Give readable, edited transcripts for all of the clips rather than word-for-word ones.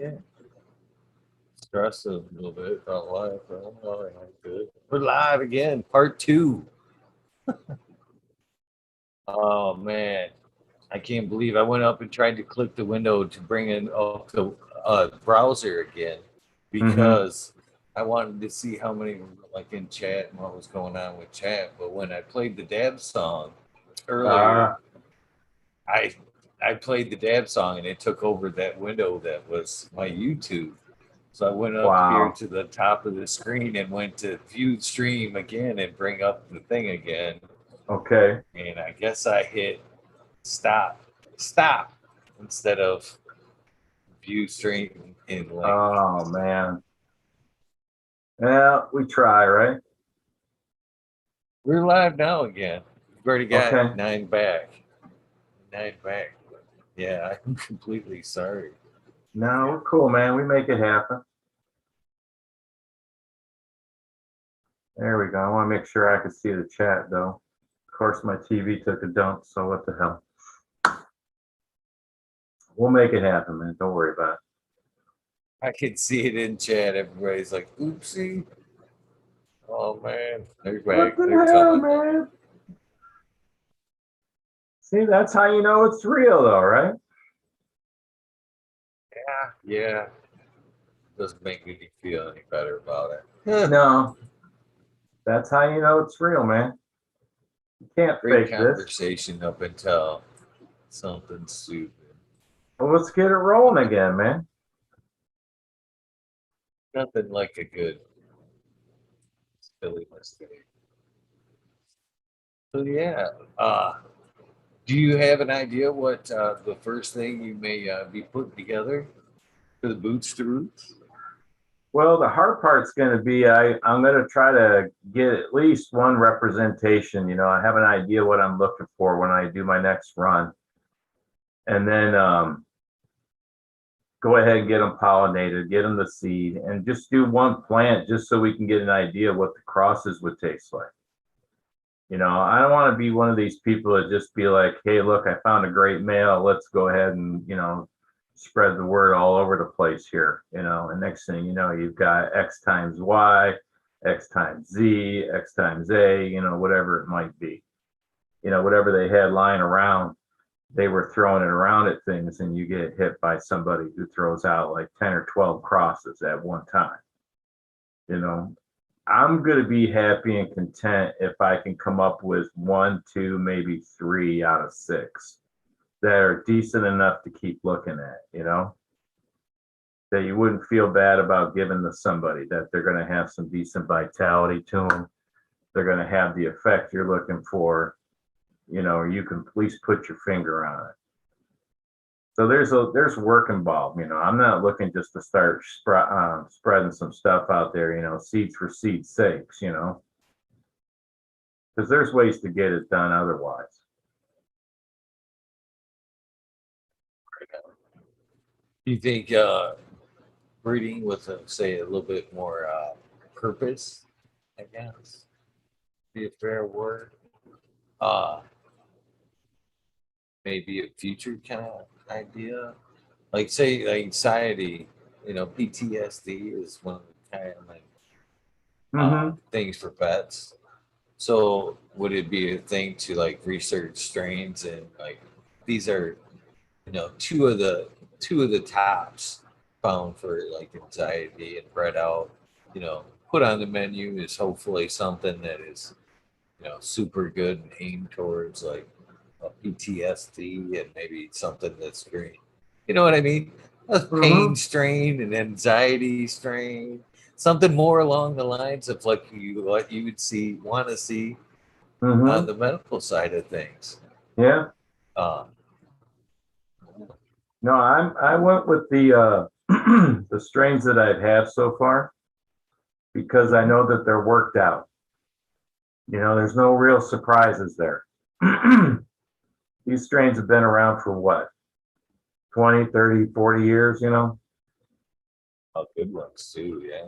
Yeah. Stressed a little bit about life. I don't know. I'm good. We're live again, part two. Oh man, I can't believe I went up and tried to click the window to bring in up the browser again Mm-hmm. because I wanted to see how many were like in chat and what was going on with chat. But when I played the dab song earlier, Uh, I I played the dab song and it took over that window that was my YouTube. So I went up here wow. to the top of the screen and went to view stream again and bring up the thing again. Okay. And I guess I hit stop instead of view stream in link. Oh man. Yeah, we try, right? We're live now again. We've already got Okay. nine back. Nine back. Yeah, I'm completely sorry. No, we're cool, man. We make it happen. There we go. I want to make sure I can see the chat though. Of course, my TV took a dump, so what the hell? We'll make it happen, man. Don't worry about it. I can see it in chat. Everybody's like, oopsie. Oh man, they're What back. the They're hell, coming. man? See, that's how you know it's real, though, right? Yeah. Doesn't make me feel any better about it. No, that's how you know it's real, man. You can't Great fake this. conversation up until something stupid. Well, let's get it rolling again, man. Nothing like a good silly mistake. So yeah, uh, do you have an idea what the first thing you may be putting together for the Boots to Roots? Well, the hard part's going to be I'm going to try to get at least one representation. You know, I have an idea what I'm looking for when I do my next run, and then go ahead and get them pollinated, get them the seed, and just do one plant just so we can get an idea of what the crosses would taste like. You know, I don't want to be one of these people that just be like, hey, look, I found a great male. Let's go ahead and, spread the word all over the place here. And next thing you know, you've got X times Y, X times Z, X times A, whatever it might be. Whatever they had lying around, they were throwing it around at things, and you get hit by somebody who throws out like 10 or 12 crosses at one time. You know, I'm going to be happy and content if I can come up with one, two, maybe three out of six that are decent enough to keep looking at, that you wouldn't feel bad about giving to somebody, that they're going to have some decent vitality to them. They're going to have the effect you're looking for, or you can at least put your finger on it. So there's work involved. I'm not looking just to start spreading some stuff out there, seeds for seed's sakes, because there's ways to get it done otherwise. Do you think breeding with, say, a little bit more purpose, I guess, be a fair word, uh, maybe a future kind of idea? Like, say, like anxiety, PTSD is one of the kind of like Mm-hmm. things for pets. So would it be a thing to like research strains and like these are two of the tops found for like anxiety and bred out, put on the menu is hopefully something that is super good and aimed towards like a PTSD and maybe something that's green. You know what I mean? A pain Mm-hmm. strain, an anxiety strain, something more along the lines of like what you would want to see on Mm-hmm. the medical side of things. Yeah. Uh, No, I went with the the strains that I've had so far because I know that they're worked out. There's no real surprises there. These strains have been around for what, 20, 30, 40 years, good ones too, yeah.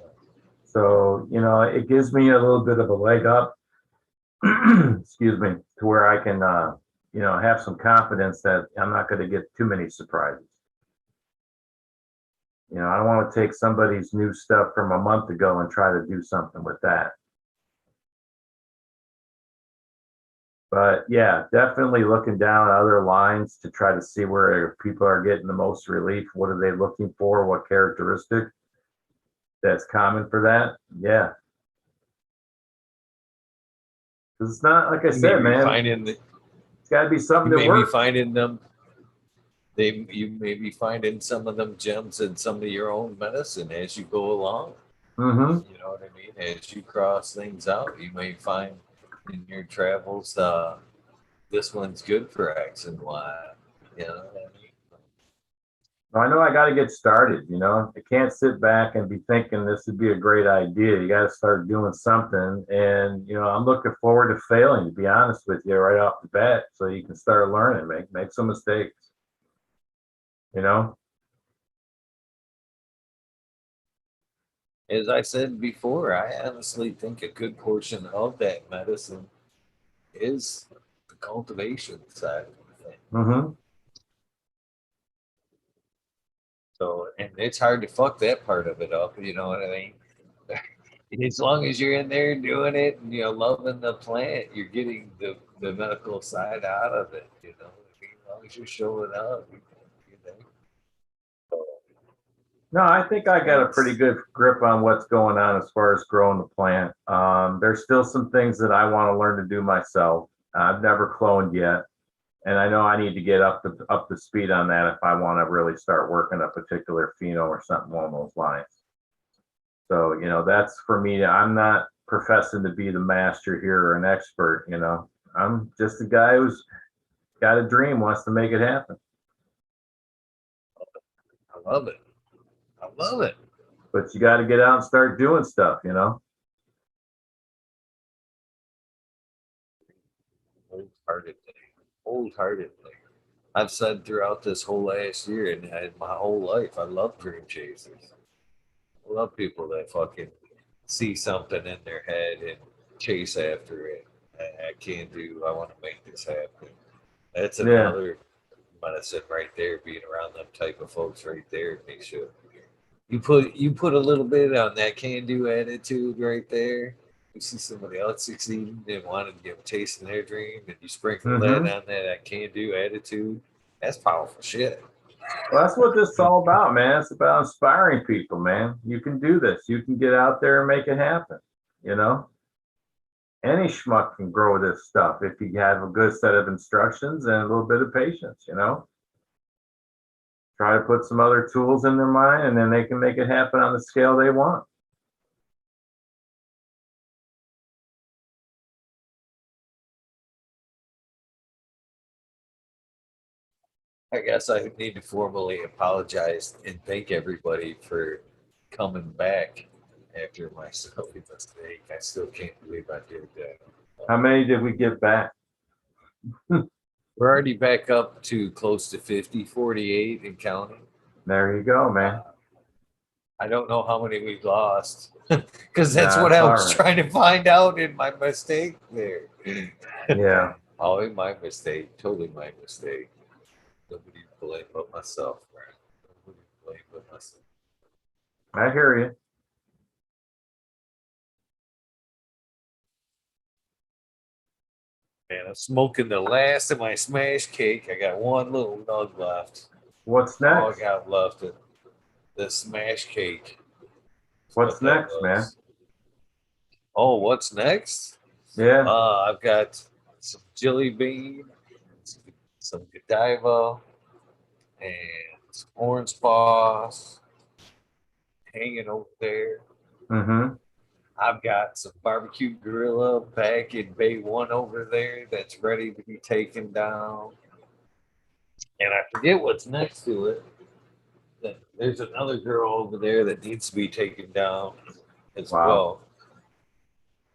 So, it gives me a little bit of a leg up, excuse me, to where I can, have some confidence that I'm not going to get too many surprises. You know, I don't want to take somebody's new stuff from a month ago and try to do something with that. But yeah, definitely looking down other lines to try to see where people are getting the most relief. What are they looking for? What characteristic that's common for that? Yeah. 'Cause it's not like I You may said, be man. finding that It's got to be something you that may be works. finding them. You may be finding some of them gems in some of your own medicine as you go along. Mm-hmm. You know what I mean? As you cross things out, you may find in your travels, this one's good for X and Y. You know what I mean? I know I got to get started. You know, I can't sit back and be thinking this would be a great idea. You got to start doing something. And you know, I'm looking forward to failing. To be honest with you, right off the bat, so you can start learning, make some mistakes. You know. As I said before, I honestly think a good portion of that medicine is the cultivation side of the thing. Mm-hmm. So, and it's hard to fuck that part of it up. You know what I mean? As long as you're in there doing it and loving the plant, you're getting the medical side out of it. You know, as long as you're showing up, you know. So No, I think I got a pretty it's good grip on what's going on as far as growing the plant. There's still some things that I want to learn to do myself. I've never cloned yet, and I know I need to get up to speed on that if I want to really start working a particular pheno or something along those lines. So, you know, that's for me. I'm not professing to be the master here or an expert. You know, I'm just a guy who's got a dream, wants to make it happen. I love it. I love it. But you got to get out and start doing stuff. You know. Wholeheartedly, wholeheartedly. I've said throughout this whole last year and my whole life, I love dream chasers. I love people that fucking see something in their head and chase after it. I can't do. I want to make this happen. That's Yeah. another medicine right there. Being around them type of folks right there makes you put a little bit on that can do attitude right there. You see somebody else succeeding and wanting to get chasing their dream, and you sprinkle that Mm-hmm. on that can do attitude. That's powerful shit. Well, that's what this is all about, man. It's about inspiring people, man. You can do this. You can get out there and make it happen. You know, any schmuck can grow this stuff if you have a good set of instructions and a little bit of patience. You know, try to put some other tools in their mind, and then they can make it happen on the scale they want. I guess I need to formally apologize and thank everybody for coming back after my silly mistake. I still can't believe I did that. How many did we get back? We're already back up to close to 50, 48 and counting. There you go, man. Uh, I don't know how many we've lost because that's what That's I all was right. trying to find out in my mistake there. Yeah, Oh, my mistake. Totally my mistake. Nobody to blame but myself, right? Nobody to blame but myself. I hear you. Man, I'm smoking the last of my smash cake. I got one little nug left. What's All I next? got left is the smash cake. That's What's what that next, man? was. Oh, what's next? Yeah. I've got some jelly bean, some Godiva, and some orange sauce hanging over there. Mm-hmm. I've got some barbecue gorilla back in Bay One over there that's ready to be taken down. And I forget what's next to it. There's another girl over there that needs to be taken down as Wow.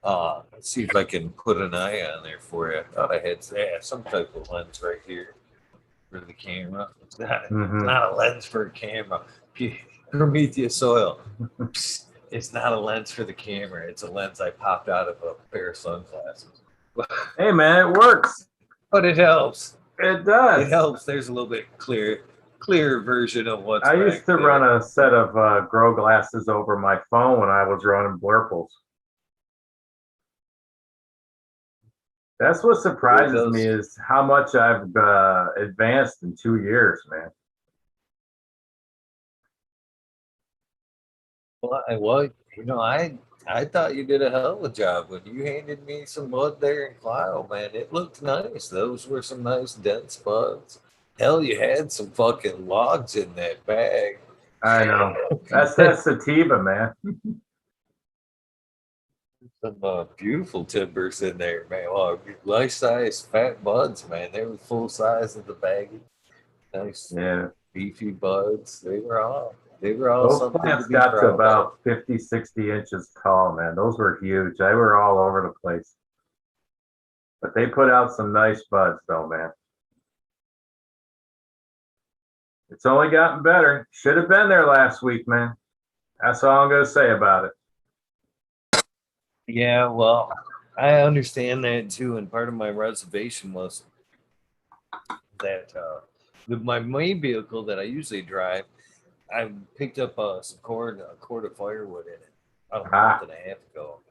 well. Let's see if I can put an eye on there for you. I thought I had some type of lens right here for the camera. It's Mm-hmm. not a lens for a camera. Prometheus oil. It's not a lens for the camera. It's a lens I popped out of a pair of sunglasses. Hey, man, it works. But it helps. It It does. helps. There's a little bit clear. clearer version of what's I used back to run there. a set of grow glasses over my phone when I was running blurples. That's what It surprises me does. is how much I've advanced in 2 years, man. Well, I thought you did a hell of a job when you handed me some mud there in Clio, man. It looked nice. Those were some nice dense buds. Hell, you had some fucking logs in that bag. I know. That's that sativa, man. Some beautiful timbers in there, man. Well, life size fat buds, man. They were full size of the baggie. Nice Yeah. beefy buds. They were all Those something to plants be got to proud of. about 50, 60 inches tall, man. Those were huge. They were all over the place. But they put out some nice buds, though, man. It's only gotten better. Should have been there last week, man. That's all I'm going to say about it. Yeah, well, I understand that too, and part of my reservation was that my main vehicle that I usually drive, I picked up a cord of firewood in it about a month Ah, and a half ago,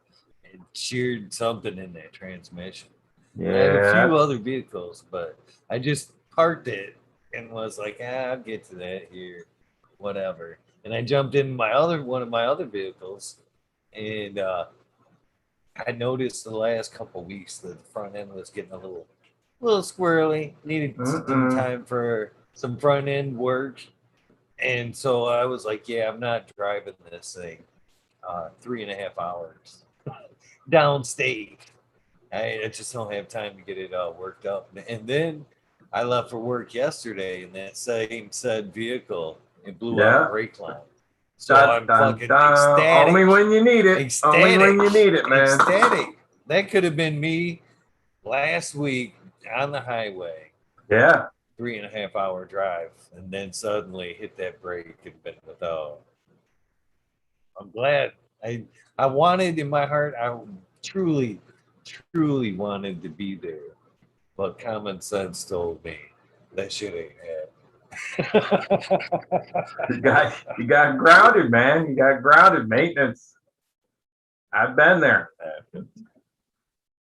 and sheared something in that transmission. And I have a yeah, few other vehicles, but I just parked it and was like, I'll get to that here, whatever. And I jumped in my other one of my other vehicles, and I noticed the last couple of weeks that the front end was getting a little squirrely. Needed some mm-mm. time for some front end work, and so I was like, yeah, I'm not driving this thing 3.5 hours downstate. I just don't have time to get it worked up. And then I left for work yesterday, and that same said vehicle it blew out Yeah. brake line. So Dun, I'm dun, fucking dun. Only ecstatic, when you need it. Only ecstatic, when you need it, man. ecstatic. That could have been me last week on the highway, Yeah. 3.5 hour drive, and then suddenly hit that brake and been without. I'm glad. I wanted in my heart. I truly, truly wanted to be there, but common sense told me that shit ain't happening. You got grounded, man. You got grounded maintenance. I've been there.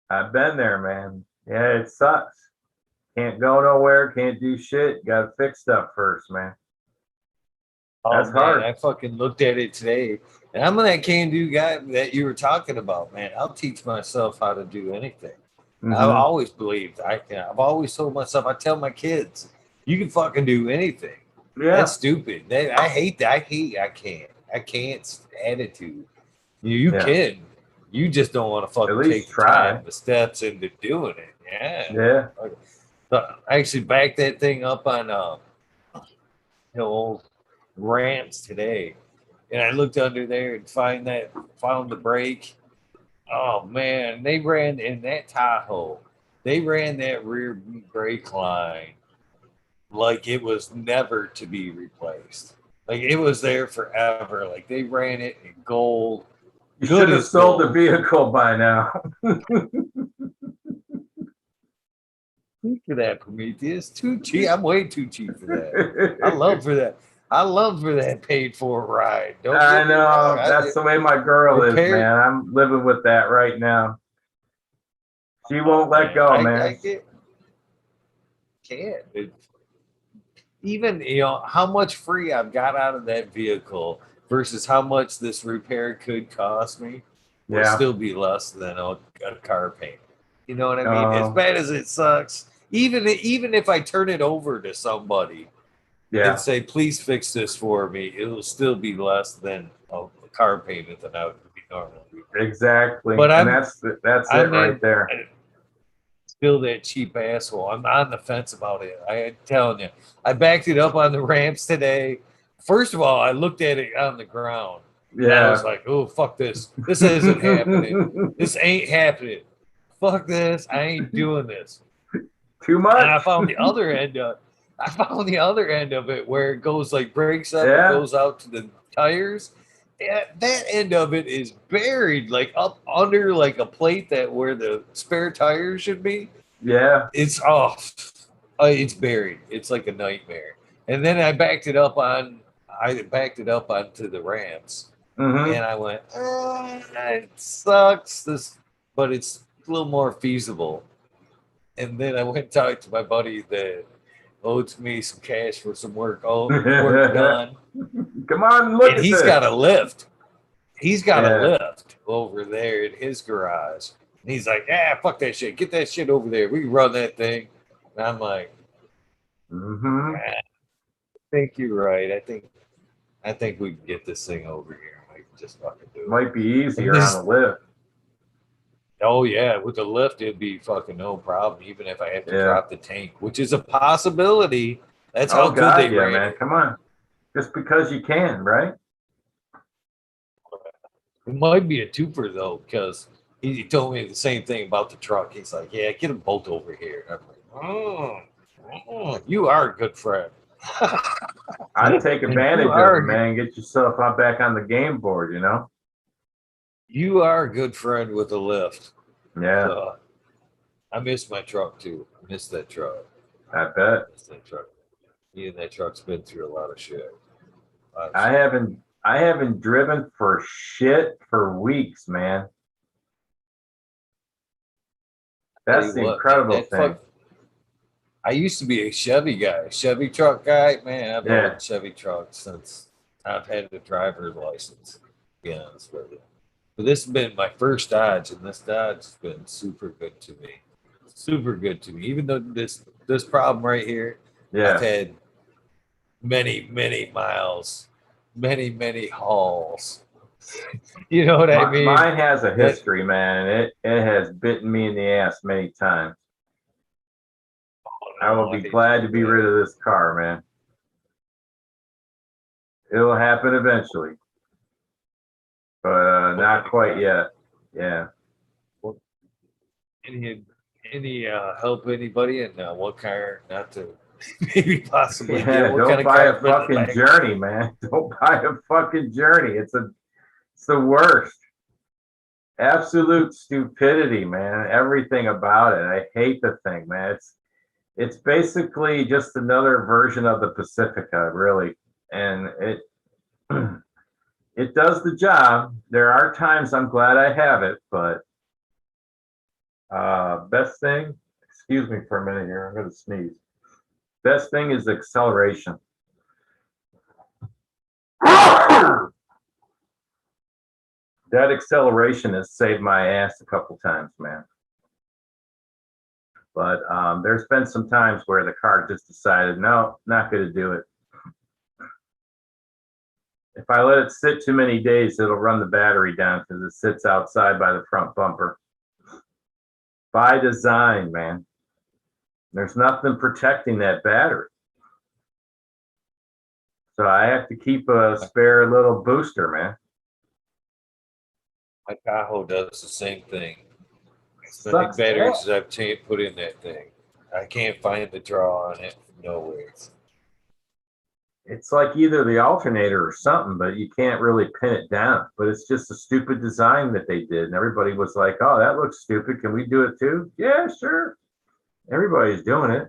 I've been there, man. Yeah, it sucks. Can't go nowhere, can't do shit. Gotta fix stuff first, man. Oh That's man, hard. I fucking looked at it today, and I'm that can-do guy that you were talking about, man. I'll teach myself how to do anything. I've Hmm. always believed I can. I've always told myself. I tell my kids, you can fucking do anything. That's Yeah, stupid. I hate that. I can't. I can't. Attitude. You yeah. can. You just don't want to At fucking least take the time, try. the steps into doing it. Yeah. Yeah. So I actually backed that thing up on old ramps today, and I looked under there and found the brake. Oh man, they ran in that Tahoe. They ran that rear brake line like it was never to be replaced. Like it was there forever. Like they ran it in gold, You good should have as sold the gold. vehicle by now. Cheap for that, Prometheus. Too cheap. I'm way too cheap for that. I love for that. I love for that paid for ride. Don't I get me wrong. know. That's the way my girl is, Repair. man. I'm living with that right now. She Oh won't let man, go, I man. can't. Even how much free I've got out of that vehicle versus how much this repair could cost me will Yeah. still be less than a car payment. You know what I mean? As Oh, bad as it sucks, even if I turn it over to somebody and yeah. say, "Please fix this for me," it'll still be less than a car payment than I would be normally. Exactly. But And I'm that's it I'm right that there. still that cheap asshole. I'm on the fence about it. I am telling you. I backed it up on the ramps today. First of all, I looked at it on the ground and I was Yeah. like, oh, fuck this. This isn't happening. This ain't happening. Fuck this. I ain't doing this. Too And much. I found the other end of it where it goes like breaks up and Yeah. goes out to the tires. Yeah, that end of it is buried like up under like a plate that where the spare tires should be. Yeah. It's off. It's buried. It's like a nightmare. And then I backed it up onto the ramps, Mm-hmm. and I went, it sucks. But it's a little more feasible. And then I went and talked to my buddy that owed me some cash for some work done, Come on, look and at he's this. got a lift. He's got a Yeah. lift over there in his garage. And he's like, fuck that shit. Get that shit over there. We can run that thing. And I'm like, Mm-hmm. I think you're right. I think we can get this thing over here. I can just fucking do it. Might be And easier on this the lift. Oh yeah, with the lift it'd be fucking no problem, even if I have to Yeah. drop the tank, which is a possibility. That's how Oh good they God, yeah, ran man. it. Come on. Just because you can, right? It might be a twofer though, because he told me the same thing about the truck. He's like, "Yeah, get them both over here." I'm like, you are a good friend. I'd take you advantage of are them, man. Get yourself out back on the game board, you know? you are a good friend with a lift. Yeah, So I miss my truck too. I miss that truck. I bet. Miss that truck. Me and that truck's been through a lot of shit. A lot of I shit. haven't I haven't driven for shit for weeks, man. Tell That's you the what, man, incredible that thing. fuck. I used to be a Chevy guy, Chevy truck guy. Man, I've Yeah. owned Chevy trucks since I've had a driver's license. To be honest with you, but this has been my first Dodge, and this Dodge has been super good to me. Super good to me. Even though this problem right here, I've Yeah. had many miles, many hauls. You know what I mean? Mine has a That history, man, and it has bitten me in the ass many times. oh I will no, I be hate to glad to hear be that. rid of this car, man. It'll happen eventually, but What not kind of quite car? yet. Yeah. What any help anybody and what car not to maybe possibly get? Yeah, What kind don't of buy car's a been in the fucking back? journey, man. Don't buy a fucking journey. It's the worst. Absolute stupidity, man. Everything about it. I hate the thing, man. It's basically just another version of the Pacifica, really. And it it does the job. There are times I'm glad I have it, but best thing, excuse me for a minute here, I'm gonna sneeze. Best thing is acceleration. That acceleration has saved my ass a couple times, man. But there's been some times where the car just decided, no, not going to do it. If I let it sit too many days, it'll run the battery down because it sits outside by the front bumper. By design, man. There's nothing protecting that battery. So I have to keep a My, spare little booster, man. my Tahoe does the same thing. As many Sucks batteries ass. as I've put in that thing, I can't find the draw on it nowhere. It's like either the alternator or something, but you can't really pin it down. But it's just a stupid design that they did. And everybody was like, oh, that looks stupid. Can we do it too? Yeah, sure. Everybody's doing it.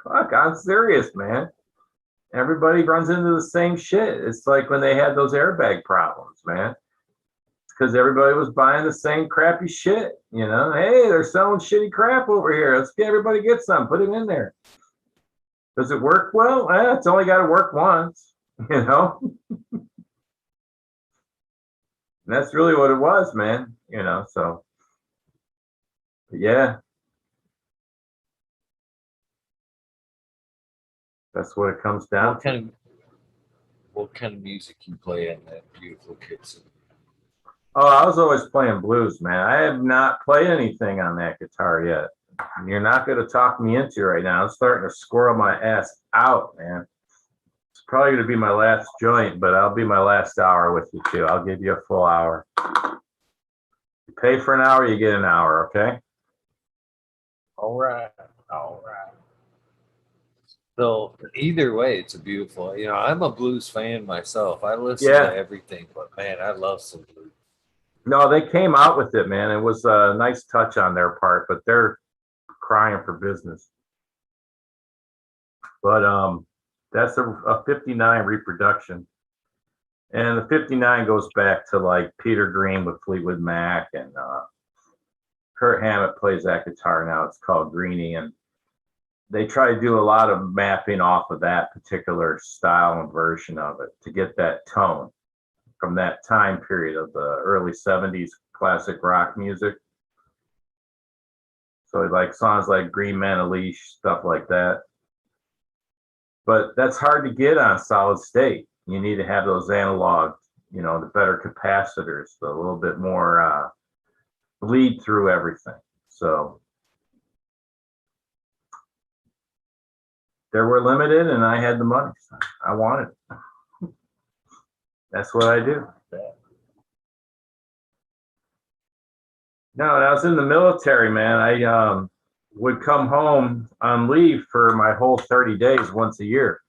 Fuck, I'm serious, man. Everybody runs into the same shit. It's like when they had those airbag problems, man. It's because everybody was buying the same crappy shit. You know, hey, they're selling shitty crap over here. Let's get everybody get some, put it in there. Does it work well? It's only got to work once, you know? And that's really what it was, man. You know, so yeah, that's what it comes down What to. kind of what kind of music you play on that beautiful kitchen? Oh, I was always playing blues, man. I have not played anything on that guitar yet. You're not going to talk me into it right now. I'm starting to squirrel my ass out, man. It's probably going to be my last joint, but I'll be my last hour with you too. I'll give you a full hour. You pay for an hour, you get an hour, okay? All right, all right. So either way, it's a beautiful. I'm a blues fan myself. I listen to Yeah. everything, but man, I love some blues. No, they came out with it, man. It was a nice touch on their part, but they're crying for business. But that's a 59 reproduction. And the 59 goes back to like Peter Green with Fleetwood Mac, and Kurt Hammett plays that guitar now. It's called Greenie. And they try to do a lot of mapping off of that particular style and version of it to get that tone from that time period of the early 70s classic rock music. So like songs like Green Man Unleashed, stuff like that. But that's hard to get on solid state. You need to have those analog, the better capacitors, the little bit more bleed through everything. So they were limited, and I had the money. So I wanted it. That's what I do. No, when I was in the military, man, I would come home on leave for my whole 30 days once a year.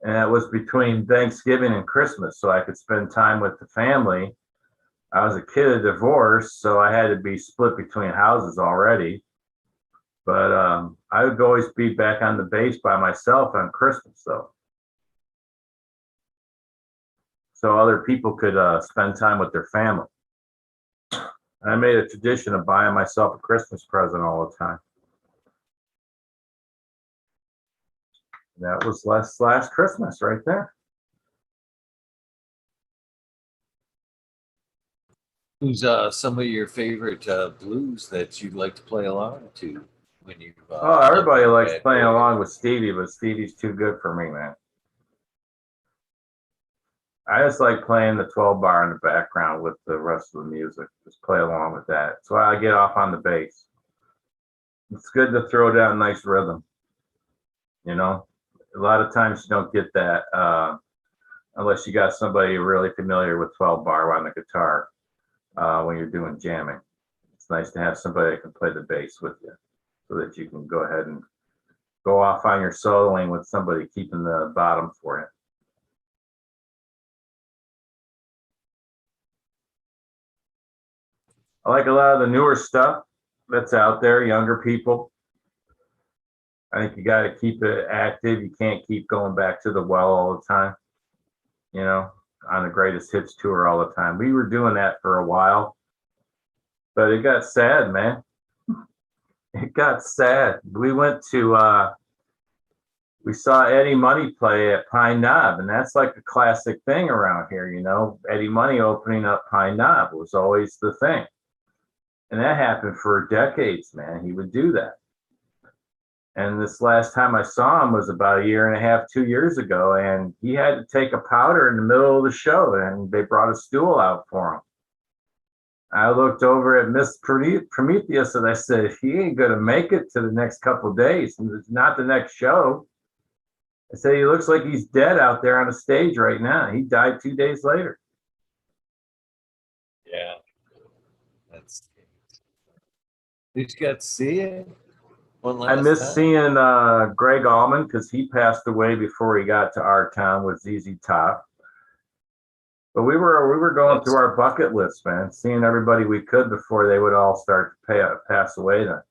And that was between Thanksgiving and Christmas, so I could spend time with the family. I was a kid of divorce, so I had to be split between houses already. But I would always be back on the base by myself on Christmas, though. So other people could spend time with their family. I made a tradition of buying myself a Christmas present all the time. That was last Christmas right there. Who's some of your favorite blues that you'd like to play along to when you? Oh, everybody likes playing along with Stevie, but Stevie's too good for me, man. I just like playing the 12 bar in the background with the rest of the music. Just play along with that. That's why I get off on the bass. It's good to throw down a nice rhythm. A lot of times you don't get that unless you got somebody really familiar with 12 bar on the guitar when you're doing jamming. It's nice to have somebody that can play the bass with you so that you can go ahead and go off on your soloing with somebody keeping the bottom for you. I like a lot of the newer stuff that's out there, younger people. I think you got to keep it active. You can't keep going back to the well all the time, on the greatest hits tour all the time. We were doing that for a while, but it got sad, man. It got sad. We saw Eddie Money play at Pine Knob, and that's like a classic thing around here, Eddie Money opening up Pine Knob was always the thing. And that happened for decades, man. He would do that. And this last time I saw him was about a year and a half, 2 years ago, and he had to take a powder in the middle of the show, and they brought a stool out for him. I looked over at Miss Prometheus and I said, he ain't going to make it to the next couple of days. It's not the next show. I said, he looks like he's dead out there on the stage right now. He died 2 days later. Yeah. That's. Did you get to see it? I miss seeing Greg Allman because he passed away before he got to our town with ZZ Top. But we were going through our bucket list, man, seeing everybody we could before they would all start to pass away then.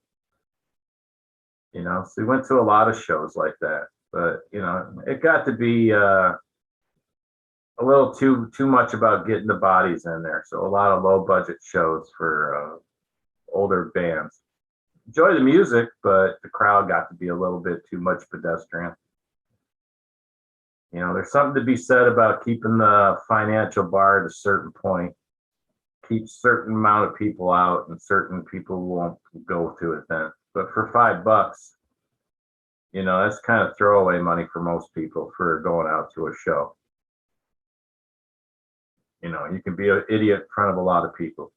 So we went to a lot of shows like that. But, it got to be a little too much about getting the bodies in there. So a lot of low budget shows for older bands. Enjoy the music, but the crowd got to be a little bit too much pedestrian. There's something to be said about keeping the financial bar at a certain point. Keep a certain amount of people out, and certain people won't go to it then. But for $5, that's kind of throwaway money for most people for going out to a show. You can be an idiot in front of a lot of people.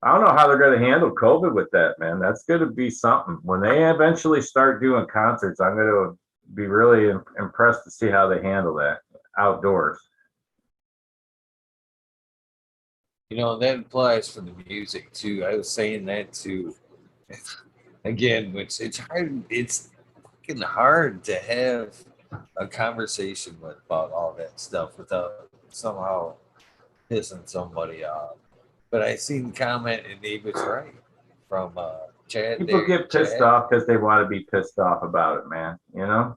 I don't know how they're going to handle COVID with that, man. That's going to be something. When they eventually start doing concerts, I'm going to be really impressed to see how they handle that outdoors. That applies for the music too. I was saying that too. Again, which it's hard. It's fucking hard to have a conversation about all that stuff without somehow pissing somebody off. But I seen the comment and he was right. from Chad People there. get pissed Chad, off because they want to be pissed off about it, man. You know?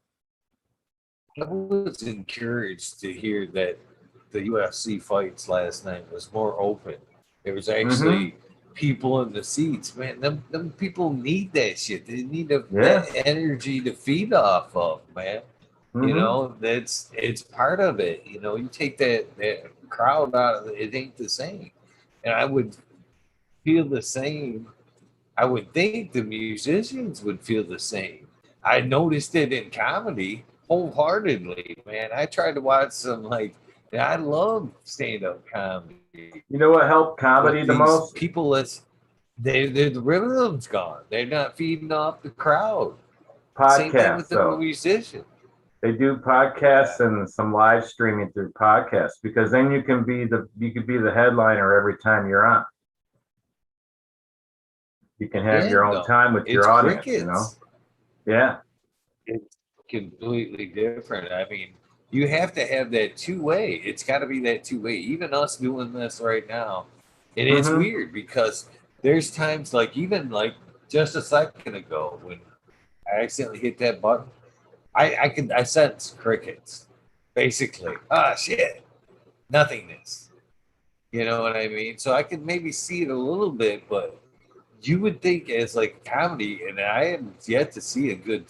I was encouraged to hear that the UFC fights last night was more open. There was Mm-hmm. actually people in the seats. Man, them people need that shit. They need Yeah. that energy to feed off of, man. You Mm-hmm. know, it's part of it. You know, you take that crowd out of it, it ain't the same. And I would feel the same. I would think the musicians would feel the same. I noticed it in comedy wholeheartedly, man. I tried to watch some like I love stand-up comedy, You know what helped but comedy these the most? people that's they the rhythm's gone. They're not feeding off the crowd. Same thing with Podcasts, the though. musician. They do Yeah. podcasts and some live streaming through podcasts because then you can be the headliner every time you're on. You can have your Again, own though, time with it's your audience, you know? crickets. Yeah. It's completely different. I mean, you have to have that two way. It's got to be that two way. Even us doing this right now, and it's Mm-hmm. weird because there's times like even like just a second ago when I accidentally hit that button, I sense crickets, basically. Ah, shit, nothingness. You know what I mean? So I could maybe see it a little bit, but you would think as like comedy, and I have yet to see a good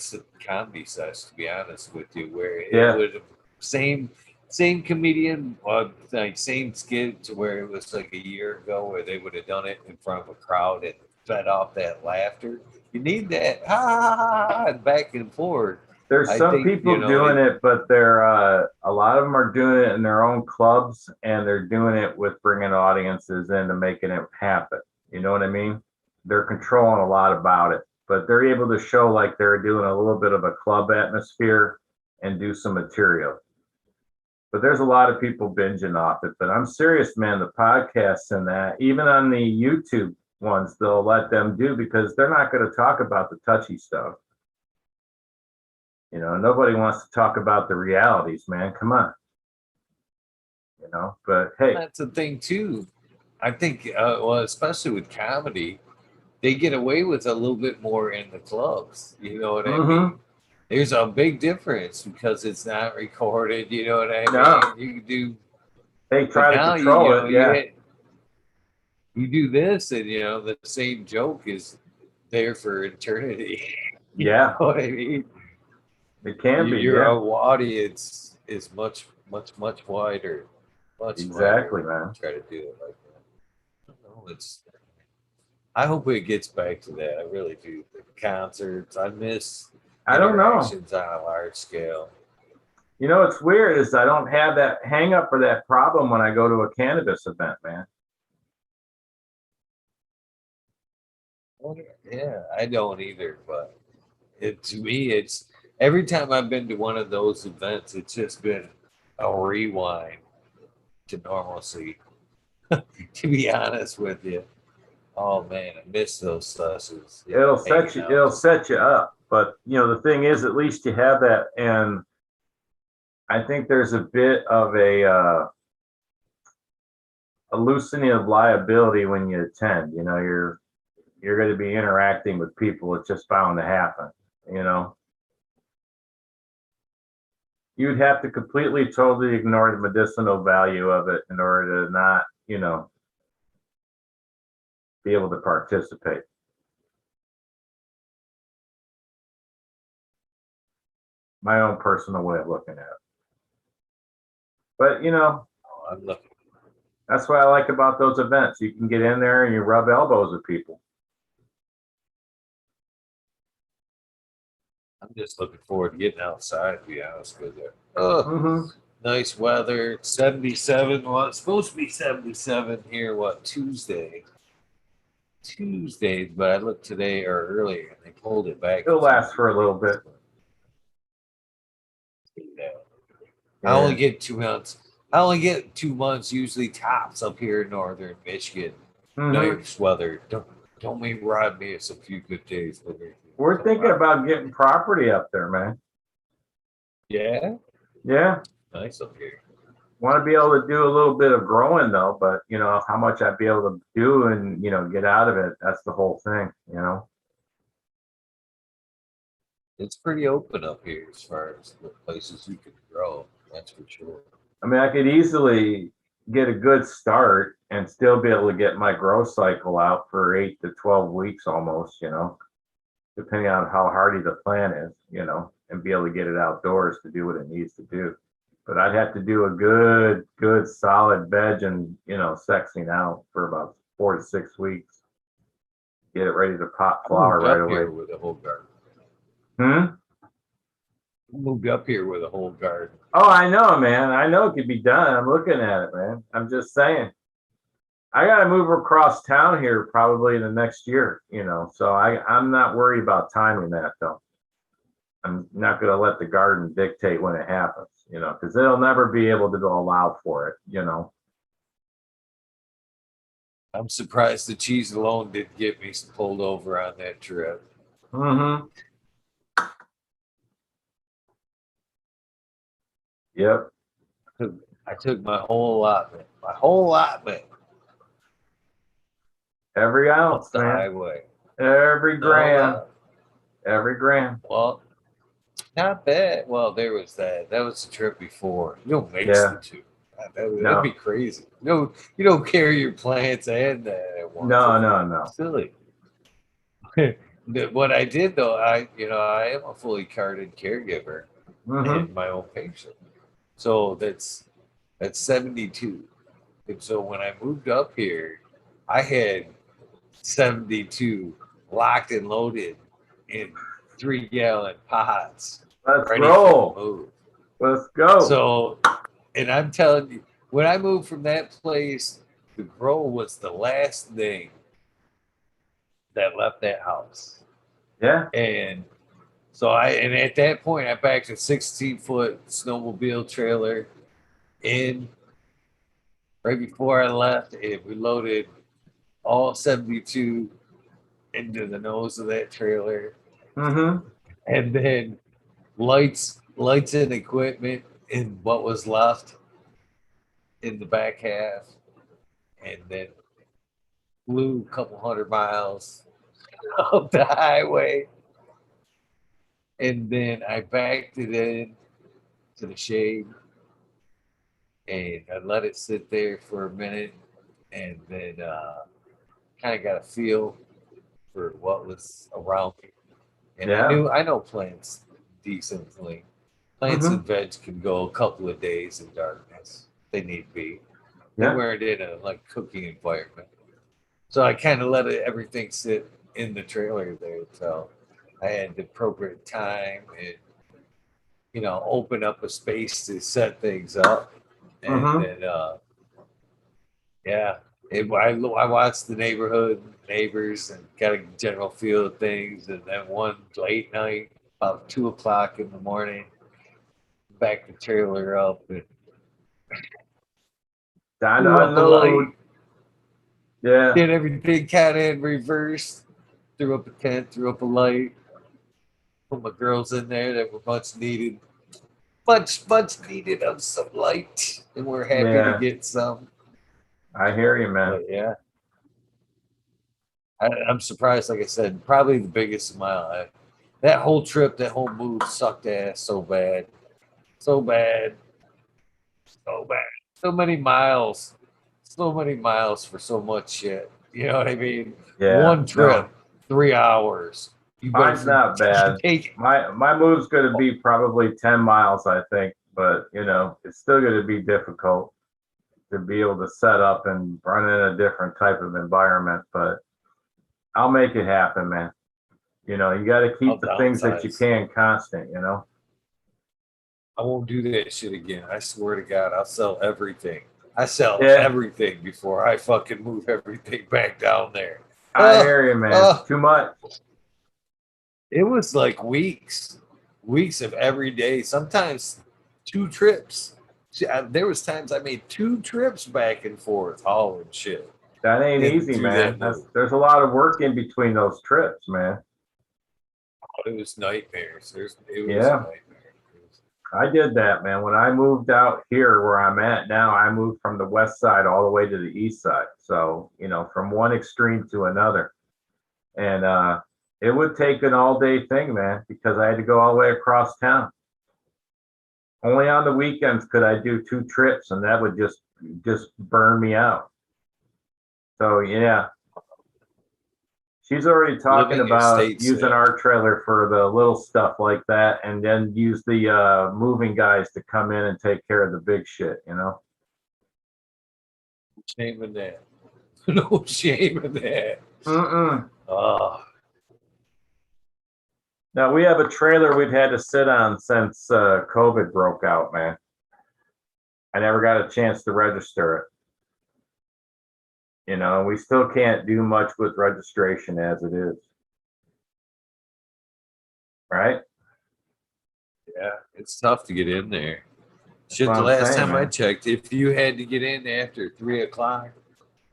comedy session, to be honest with you, where it Yeah. would same same comedian, like same skit to where it was like a year ago where they would have done it in front of a crowd and fed off that laughter. You need that ha ha ha, ha and back and forth. There's I some think people doing it, but they're a lot of them are doing it in their own clubs and they're doing it with bringing audiences in to making it happen. You know what I mean? They're controlling a lot about it, but they're able to show like they're doing a little bit of a club atmosphere and do some material. But there's a lot of people binging off it. But I'm serious, man. The podcasts and that, even on the YouTube ones, they'll let them do because they're not going to talk about the touchy stuff. You know, nobody wants to talk about the realities, man. Come on, you know. But hey, that's the thing too. I think, well, especially with comedy, they get away with a little bit more in the clubs. You know what I mm-hmm. mean? There's a big difference because it's not recorded. You know what I No, mean? You can do, they but try to now control it. Yeah, you do this, and the same joke is there for eternity. You know yeah, what I mean? it can be. Your Yeah, audience is much wider, much wider exactly, when you man. try to do it like that. I don't know, it's I hope it gets back to that. I really do. The concerts, I miss I don't know. interactions on a large scale. You know, what's weird is I don't have that hang up or that problem when I go to a cannabis event, man. Yeah, I don't either, but to me, it's every time I've been to one of those events, it's just been a rewind to normalcy. To be honest with you, oh man, I miss those sessions. Hanging out. It'll set you up. But you know, the thing is, at least you have that, and I think there's a bit of a loosening of liability when you attend. You know, you're going to be interacting with people. It's just bound to happen. You know, you'd have to completely, totally ignore the medicinal value of it in order to not, you know, be able to participate. My own personal way of looking at it. But you know, Oh, I'm looking. that's what I like about those events. You can get in there and you rub elbows with people. I'm just looking forward to getting outside. To be honest with you. Oh, Mm-hmm. nice weather. 77. Well, it's supposed to be 77 here. What Tuesday, but I looked today or earlier and they pulled it back a It'll few last for a little degrees. bit. Yeah. I only Yeah. get 2 months. I only get 2 months usually tops up here in northern Michigan. Mm-hmm. Nice weather. Don't me rob me. It's a few good days. We're Don't thinking rob me. about getting property up there, man. Yeah, Yeah. nice up here. Want to be able to do a little bit of growing though, but you know how much I'd be able to do and you know get out of it. That's the whole thing, you know. It's pretty open up here as far as the places you can grow. That's for sure. I mean, I could easily get a good start and still be able to get my growth cycle out for 8 to 12 weeks almost, you know, depending on how hardy the plant is, you know, and be able to get it outdoors to do what it needs to do. But I'd have to do a good solid veg and, you know, sexing out for about 4 to 6 weeks. Get it ready to pop I flower moved right up away. here with a whole garden. Hmm? I moved up here with a whole garden. Oh, I know, man. I know it could be done. I'm looking at it, man. I'm just saying. I got to move across town here probably the next year, you know. So I'm not worried about timing that though. I'm not going to let the garden dictate when it happens, you know, because they'll never be able to allow for it, you know. I'm surprised the cheese alone didn't get me pulled over on that trip. Mm-hmm. Yep. I took my whole allotment Every up ounce, the man. highway. Every No, gram. no. Every gram. Well, not bad. Well, there was that. That was the trip before. You don't mix the Yeah. two. That'd be No. crazy. You don't carry your plants and that at once. No. It'd No. be No. silly. What I did though, I am a fully carded caregiver Mm-hmm. and my own patient. So that's 72. And so when I moved up here, I had 72 locked and loaded in 3 gallon pots Let's ready for the roll. move. Let's go. So, and I'm telling you, when I moved from that place, the grow was the last thing that left that house. Yeah. And and at that point, I packed a 16-foot snowmobile trailer in right before I left, and we loaded all 72 into the nose of that trailer, Mm-hmm. and then lights and equipment in what was left in the back half, and then flew a couple hundred miles up the highway, and then I backed it in to the shade, and I let it sit there for a minute, and then kind of got a feel for what was around me. And Yeah. I know plants decently. Plants Mm-hmm. and veg can go a couple of days in darkness. They need be. They Yeah. weren't in a like cooking environment. So I kind of let everything sit in the trailer there. So I had the appropriate time and open up a space to set things up. And Mm-hmm. then yeah, I watched the neighborhood neighbors and got a general feel of things. And then one late night, about 2 o'clock in the morning, back the trailer up and Time threw to up a light, unload. Yeah. did everything kind of in reverse, threw up a tent, threw up a light, put my girls in there that were much needed of some light, and we're happy to Yeah. get some. I hear you, man. But yeah, I'm surprised. Like I said, probably the biggest smile. That whole trip, that whole move sucked ass so bad, so bad, so bad. So many miles for so much shit. You know what I mean? Yeah. One No. trip, 3 hours. You go Mine's from not bad. take My move's going to be probably 10 miles, I think, but you know, it's still going to be difficult to be able to set up and run in a different type of environment, but I'll make it happen, man. You know, you got to I'll keep the things that you downsize. can constant, you know? I won't do that shit again. I swear to God, I'll sell everything. I sell Yeah, everything before I fucking move everything back down there. I Uh, hear you, man. uh, Too much. it was like weeks of every day, sometimes 2 trips. See, there was times I made 2 trips back and forth hauling shit That ain't in easy, through man. that move. There's a lot of work in between those trips, man. It was nightmares. It was a Yeah, nightmare. I did that, man. When I moved out here where I'm at now, I moved from the west side all the way to the east side. So, from one extreme to another. And it would take an all day thing, man, because I had to go all the way across town. Only on the weekends could I do 2 trips, and that would just burn me out. So yeah, she's already talking Living about estate using sale. our trailer for the little stuff like that, and then use the moving guys to come in and take care of the big shit. Shame in that. No shame in that. Mm-mm. Oh, Now we have a trailer we've had to sit on since COVID broke out, man. I never got a chance to register it. We still can't do much with registration as it is, right? yeah, it's tough to get in there. That's Shit, what the I'm last saying, time I man. checked, if you had to get in after 3 o'clock,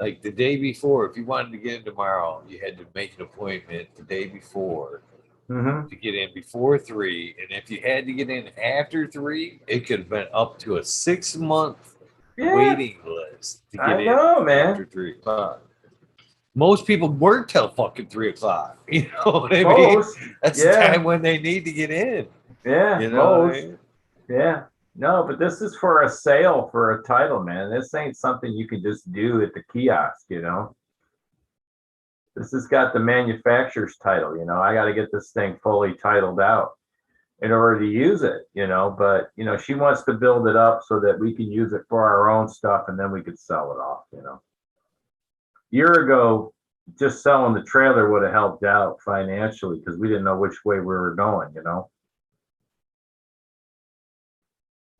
like the day before, if you wanted to get in tomorrow, you had to make an appointment the day before Hmm. to get in before 3. And if you had to get in after 3, it could have been up to a 6 month Yeah, waiting list to get I in know, man. after 3 o'clock. Most people work till fucking 3 o'clock. You know what I mean? Most, That's the yeah, time when they need to get in. yeah, You know what I most, mean? yeah. No, but this is for a sale for a title, man. This ain't something you can just do at the kiosk. This has got the manufacturer's title. I got to get this thing fully titled out in order to use it. But, she wants to build it up so that we can use it for our own stuff and then we could sell it off. Year ago, just selling the trailer would have helped out financially because we didn't know which way we were going.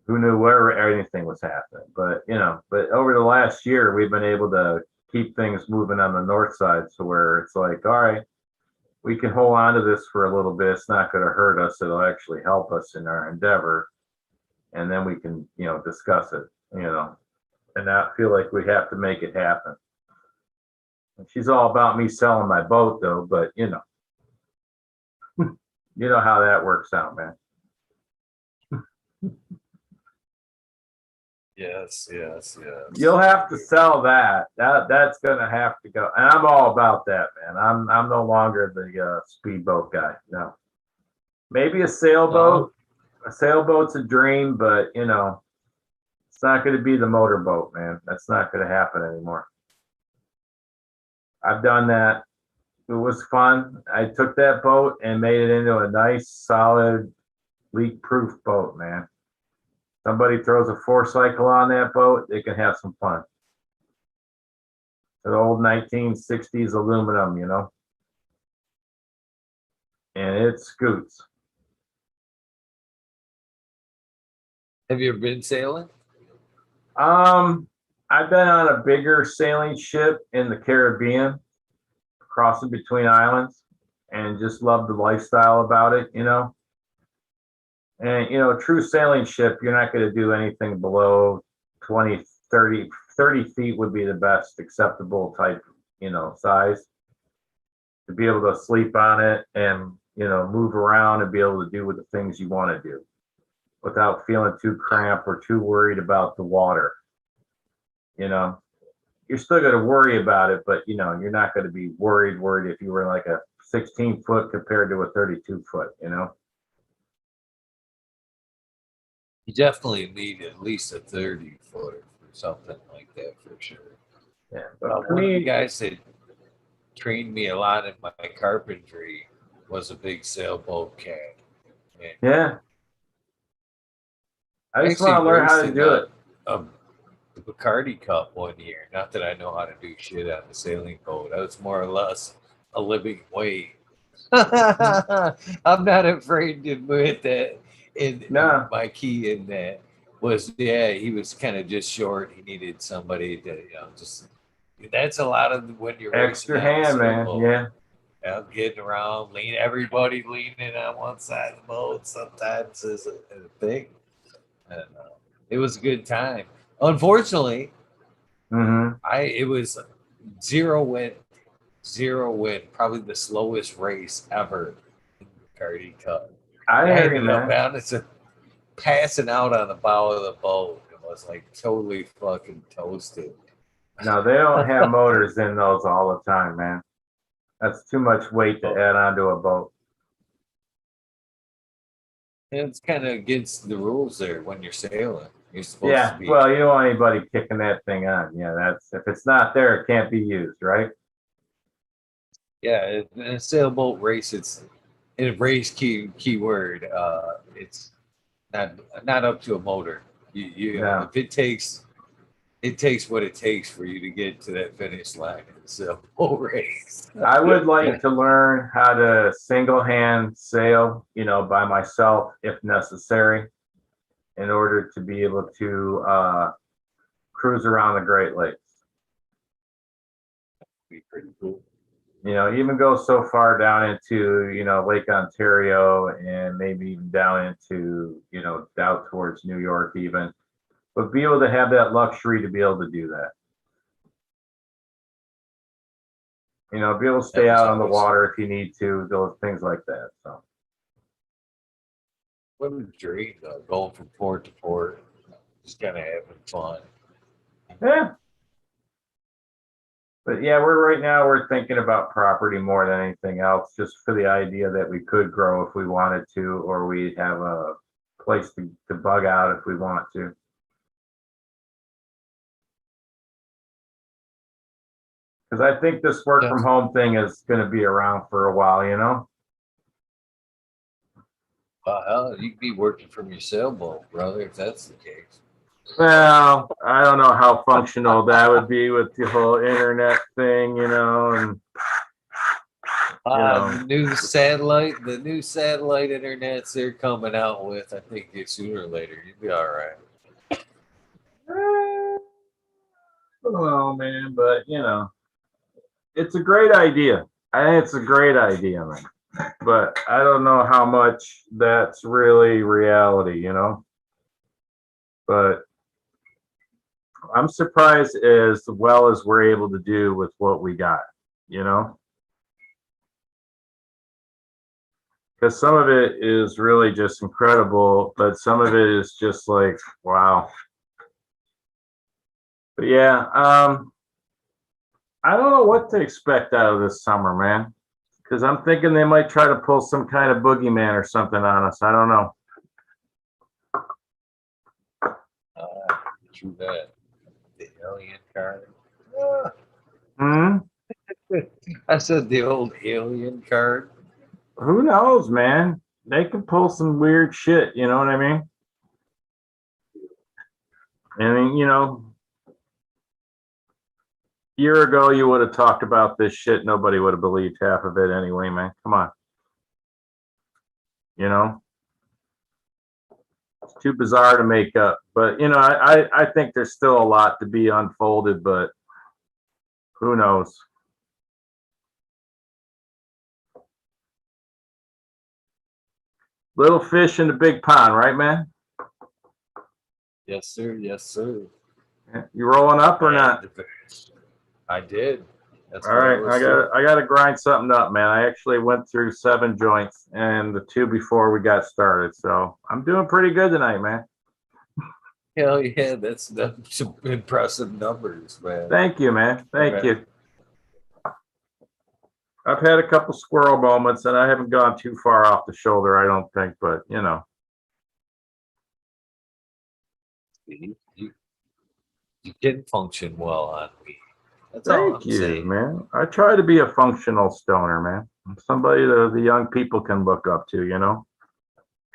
Who knew where anything was happening? But over the last year, we've been able to keep things moving on the north side, so where it's like, all right, we can hold on to this for a little bit. It's not going to hurt us. It'll actually help us in our endeavor, and then we can, discuss it, and not feel like we have to make it happen. And she's all about me selling my boat, though, but you know how that works out, man. Yes, yes, yes. You'll have to sell that. That's gonna have to go. And I'm all about that, man. I'm no longer the speedboat guy. No, maybe a No, sailboat. A sailboat's a dream, but it's not going to be the motorboat, man. That's not going to happen anymore. I've done that. It was fun. I took that boat and made it into a nice, solid, leak-proof boat, man. Somebody throws a 4 cycle on that boat, they can have some fun. The old 1960s aluminum, and it scoots. have you ever been sailing? Um, I've been on a bigger sailing ship in the Caribbean, crossing between islands, and just love the lifestyle about it. And a true sailing ship, you're not going to do anything below 20, 30 feet would be the best acceptable type, size to be able to sleep on it and move around and be able to do with the things you want to do without feeling too cramped or too worried about the water. You know, you're still going to worry about it, but you're not going to be worried if you were like a 16 foot compared to a 32 foot. You definitely need at least a 30 foot or something like that for sure. Yeah, but for One of the me, guys that trained me a lot in my carpentry was a big sailboat cat. And yeah, I I just want actually to learn how raced to in do it. a the Bacardi Cup one year. Not that I know how to do shit on the sailing boat. I was more or less a living weight. I'm not afraid to admit that. And No, my key in that was, yeah, he was kind of just short. He needed somebody to, just that's a lot of when you're racing extra on a hand, man. sailboat. Yeah, Getting around, everybody leaning on one side of the boat sometimes is a thing. And it was a good time. Unfortunately, mm-hmm. it was zero wind, zero wind, probably the slowest race ever in the Cardi Cup. I I hear you, ended up man. balancing. passing out on the bow of the boat. It was like totally fucking toasted. No, they don't have motors in those all the time, man. That's too much weight to Oh, add onto a boat. and it's kind of against the rules there when you're sailing. You're supposed to Yeah, be, well, you don't want anybody kicking that thing on. Yeah, that's if it's not there, it can't be used, right? yeah. In a sailboat race, it's in a race keyword. It's not up to a motor. You know, No. if it takes what it takes for you to get to that finish line in a sailboat race. I would like to learn how to single hand sail, by myself if necessary, in order to be able to cruise around the Great Lakes. Be pretty cool. Even go so far down into, Lake Ontario and maybe even down into, down towards New York even, but be able to have that luxury to be able to do that. Be able to stay That was out on the always water if you need to, those things like that. So, what a dream, though, going from port to port, just kind of having fun. yeah. But yeah, we're thinking about property more than anything else, just for the idea that we could grow if we wanted to, or we have a place to bug out if we want to. Because I think this work from Yes. home thing is going to be around for a while. Hell, you could be working from your sailboat, brother, if that's the case. Well, I don't know how functional that would be with the whole internet thing, and you know, The new satellite internets they're coming out with, I think sooner or later you'll be all right. well, man, but it's a great idea. I think it's a great idea, man. But I don't know how much that's really reality. But I'm surprised as well as we're able to do with what we got, you know, because some of it is really just incredible, but some of it is just like, wow. But yeah, I don't know what to expect out of this summer, man, because I'm thinking they might try to pull some kind of boogeyman or something on us. I don't know. True that. The alien card. Ah, Hmm? I said the old alien card. Who knows, man? They could pull some weird shit, you know what I mean? I mean, year ago you would have talked about this shit, nobody would have believed half of it anyway, man. Come on. You know, it's too bizarre to make up. But I think there's still a lot to be unfolded, but who knows? Little fish in the big pond, right, man? Yes, sir. Yes, sir. You rolling up or And not? I did. That's All what I right, was doing. I gotta grind something up, man. I actually went through 7 joints and the 2 before we got started, so I'm doing pretty good tonight, man. Hell yeah, that's some impressive numbers, man. Thank you, man. Thank Okay. you. I've had a couple squirrel moments, and I haven't gone too far off the shoulder, I don't think, but You can function well on weed. That's all thank I'm you, saying. man. I try to be a functional stoner, man. Somebody that the young people can look up to.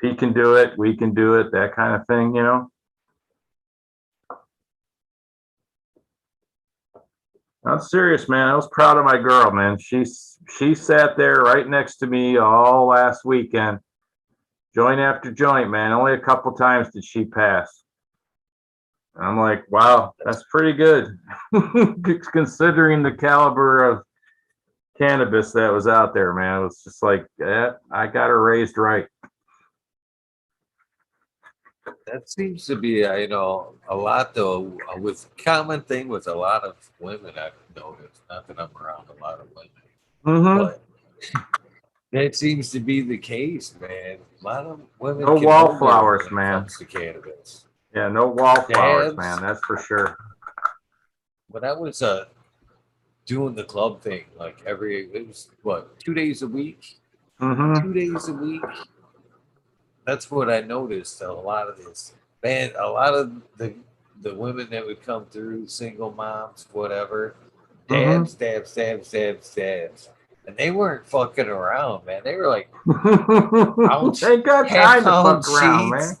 He can do it, we can do it, that kind of thing. I'm serious, man. I was proud of my girl, man. She sat there right next to me all last weekend, joint after joint, man. Only a couple times did she pass. I'm like, wow, that's pretty good, considering the caliber of cannabis that was out there, man. It was just like, yeah, I got her raised right. That seems to be, a lot though. With common thing with a lot of women, I've noticed. Not that I'm around a lot of women, Mm-hmm. but That seems to be the case, man. A lot of women No can hold their own wallflowers, when it man. comes to cannabis. Yeah, no wallflowers, man. Dabs. That's for sure. When I was doing the club thing, like it was what 2 days a week, Mm-hmm. 2 days a week. That's what I noticed. A lot of this, man. A lot of the women that would come through, single moms, whatever, Mm-hmm. dabs, dabs, dabs, dabs, dabs, and they weren't fucking around, man. They were like Ain't got half time to pound fuck around, man. sheets.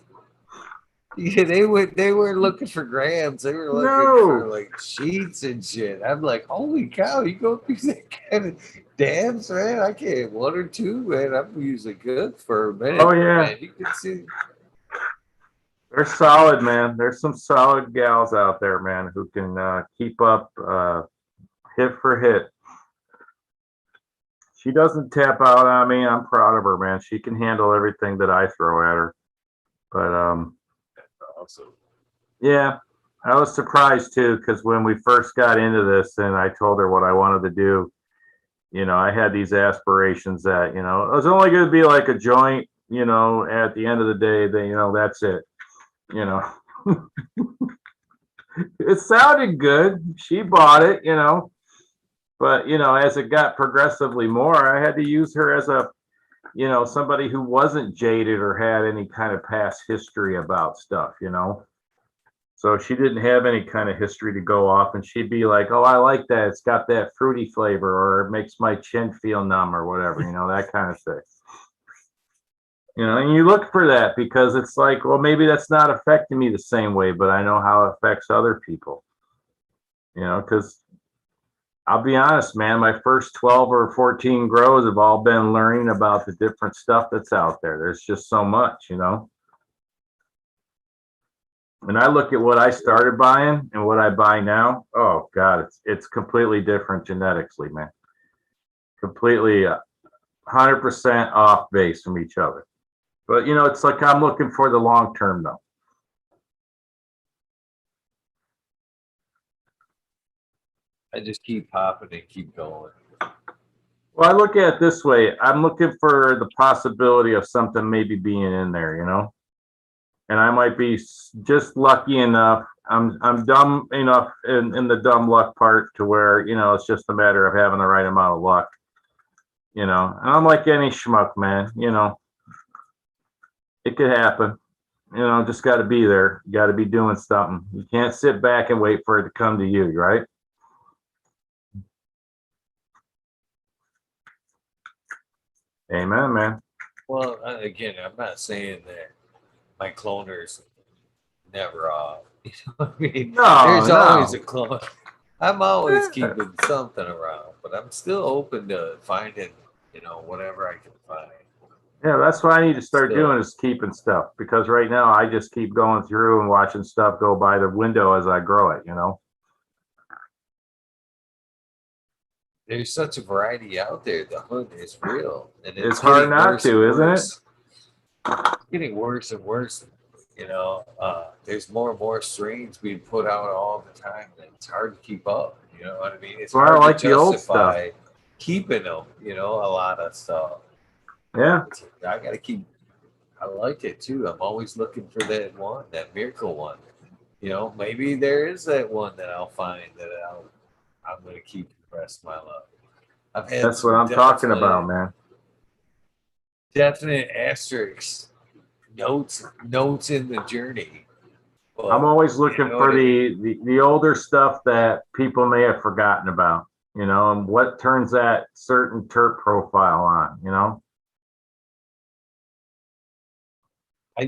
Yeah, they weren't looking for grams. They were looking for No. like sheets and shit. I'm like, holy cow, you go through that kind of dance, man. I can't one or two, man. I'm usually good for a Oh minute, but yeah. man, you can see They're solid, man. There's some solid gals out there, man, who can keep up hit for hit. She doesn't tap out on me. I'm proud of her, man. She can handle everything that I throw at her. But also. yeah, I was surprised too because when we first got into this and I told her what I wanted to do, I had these aspirations that, it was only going to be like a joint, at the end of the day, that, that's it, you know. It sounded good. She bought it, but, as it got progressively more, I had to use her as a, somebody who wasn't jaded or had any kind of past history about stuff. So she didn't have any kind of history to go off, and she'd be like, "Oh, I like that. It's got that fruity flavor, or it makes my chin feel numb, or whatever, that kind of thing." And you look for that because it's like, well, maybe that's not affecting me the same way, but I know how it affects other people. Because I'll be honest, man, my first 12 or 14 grows have all been learning about the different stuff that's out there. There's just so much. And I look at what I started buying and what I buy now. Oh God, it's completely different genetically, man. Completely 100% off base from each other. But it's like I'm looking for the long term though. I just keep hopping and keep going. Well, I look at it this way. I'm looking for the possibility of something maybe being in there. And I might be just lucky enough. I'm dumb enough in the dumb luck part to where it's just a matter of having the right amount of luck. And I'm like any schmuck, man. It could happen. Just got to be there. You got to be doing something. You can't sit back and wait for it to come to you, right? Amen, man. Well, again, I'm not saying that my cloner's never off. You know what I mean? No, There's always a no. clone. I'm always Yeah, keeping something around, but I'm still open to finding, whatever I can find. yeah, that's what I need to I'm start doing still is keeping stuff because right now I just keep going through and watching stuff go by the window as I grow it. there's such a variety out there. The hunt is real, and It's it's hard getting not worse and to, isn't it? worse. It's getting worse and worse. There's more and more strains being put out all the time, and it's hard to keep up. You know what I mean? It's Well, I hard to like the old stuff. justify keeping them. A lot of stuff. Yeah, I got to keep. I like it too. I'm always looking for that one, that miracle one. Maybe there is that one that I'll find that I'm going to keep the rest of my life. I've had that's what some I'm talking about, definite, man. definite asterisks, notes in the journey. I'm But always you looking know what for I mean? the older stuff that people may have forgotten about, and what turns that certain terp profile on.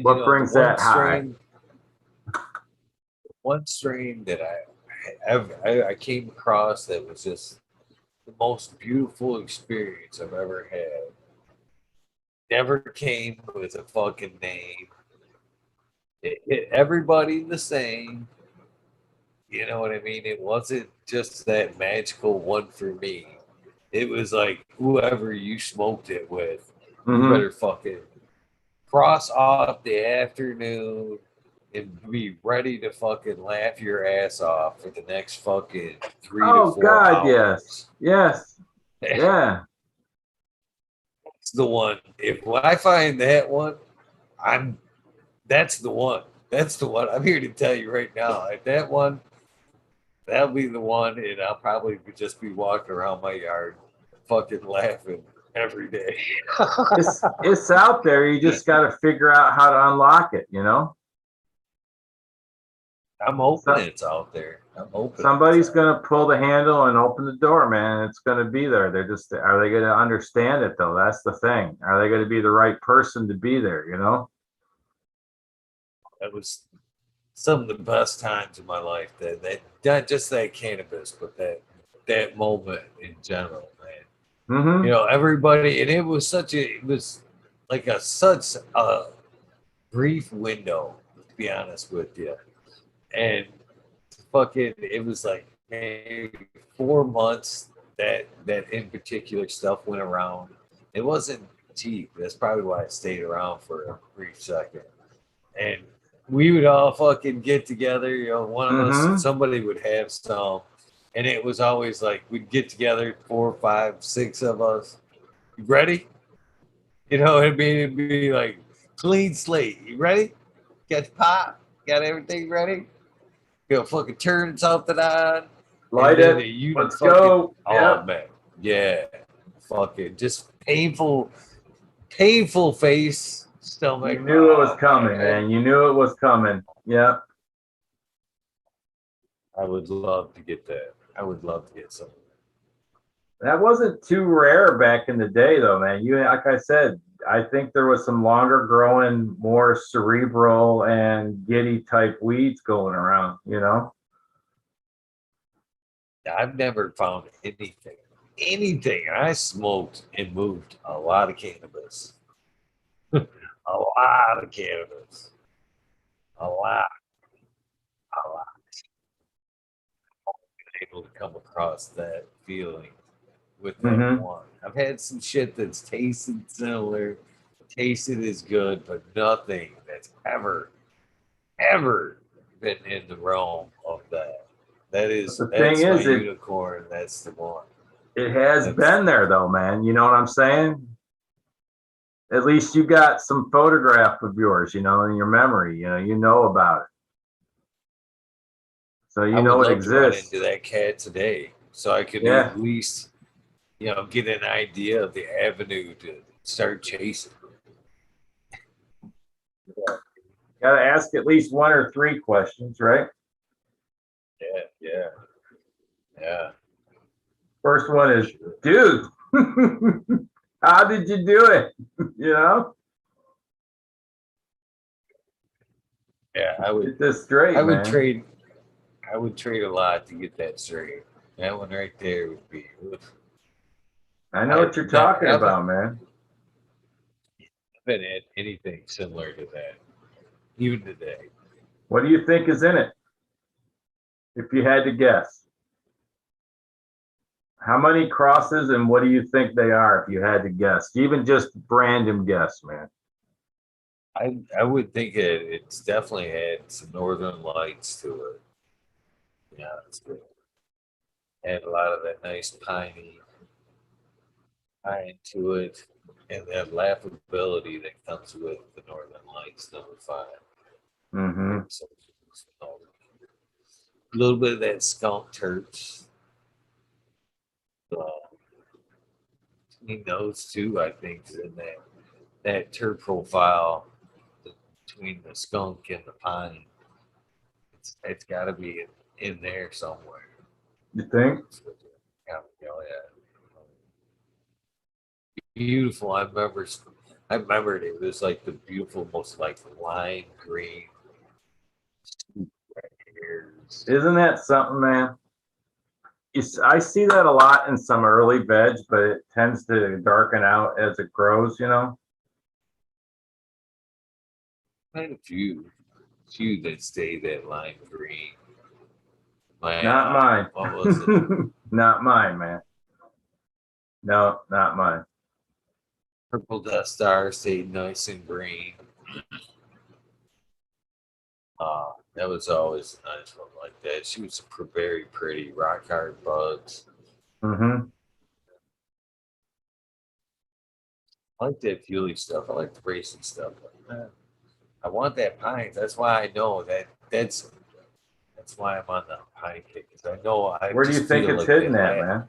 What The brings that high? one strain that I came across that was just the most beautiful experience I've ever had. Never came with a fucking name. It hit everybody the same. You know what I mean? It wasn't just that magical one for me. It was like whoever you smoked it with, you Mm-hmm. better fucking cross off the afternoon and be ready to fucking laugh your ass off for the next fucking three to Oh four God, yes, hours. yes, yeah. It's the one. If I find that one, I'm that's the one. That's the one. I'm here to tell you right now. If that one, that'll be the one, and I'll probably just be walking around my yard, fucking laughing every day. It's out there. You just got to figure out how to unlock it. You know, I'm hoping so, it's out there. I'm hoping it's somebody's out. gonna pull the handle and open the door, man. It's gonna be there. They're just are they gonna understand it though? That's the thing. Are they gonna be the right person to be there? You know? That was some of the best times of my life. That not just that cannabis, but that moment in general, man. Mm-hmm. Everybody, and it was like such a brief window, to be honest with you. And fucking, it was like maybe 4 months that in particular stuff went around. It wasn't cheap. That's probably why it stayed around for a brief second. And we would all fucking get together. One of us, Mm-hmm. somebody would have some, and it was always like we'd get together, 4, 5, 6 of us. You ready? It'd be like clean slate. You ready? Got the pot? Got everything ready? Fucking turn something on, and Light then it. you'd Let's fucking, go. oh Yep. man, yeah, fucking just painful face, You stomach. knew it was Oh coming, man, man. You knew it was coming. Yep. I would love to get that. I would love to get some. That wasn't too rare back in the day, though, man. You, like I said, I think there was some longer growing, more cerebral and giddy type weeds going around. You know? I've never found anything. I smoked and moved a lot of cannabis, a lot of cannabis, a lot, a lot. Able to come across that feeling with that Mm-hmm. one. I've had some shit that's tasted similar, tasted as good, but nothing that's ever been in the realm of that. But the thing That's my is, unicorn. That's the one. it has That's been there, though, man. You know what I'm saying? At least you got some photograph of yours, in your memory. You know about it, so I you would know it love to run exists. into that cat today, so I could Yeah. at least get an idea of the avenue to start chasing. Got to ask at least one or three questions, right? Yeah, yeah, yeah. First one is, Sure. dude, how did you do it? You know, Yeah, get this straight, I would man. trade I would trade a lot to get that straight. That one right there would be. I know I what you're never talking haven't about, man. had anything similar to that, even today. What do you think is in it? If you had to guess, how many crosses and what do you think they are? If you had to guess, even just random guess, man. I would think it's definitely had some northern lights to it. Yeah, it's good. Had a lot of that nice pine to it, and that laughability that comes with the northern lights. Number five. Mm-hmm. So, a little bit of that skunk terps. Uh, between those two, I think, in that terp profile between the skunk and the pine, it's got to be in there somewhere. You think? Yeah, yeah. Beautiful. I remembered it was like the beautiful, most like lime green hairs. Isn't that something, man? I see that a lot in some early veg, but it tends to darken out as it grows, you know? Quite a few that stay that lime green. My Not mine. what was it? Not mine, man. No, not mine. Purple Death Star stayed nice and green. That was always a nice one like that. She was very pretty, rock hard buds. Mm-hmm. I like that fuely stuff. I like the racing stuff. I want that pine. That's why I know that's why I'm on the pine kick. Because I know I Where do you just think feel it's like hitting that at, last. man?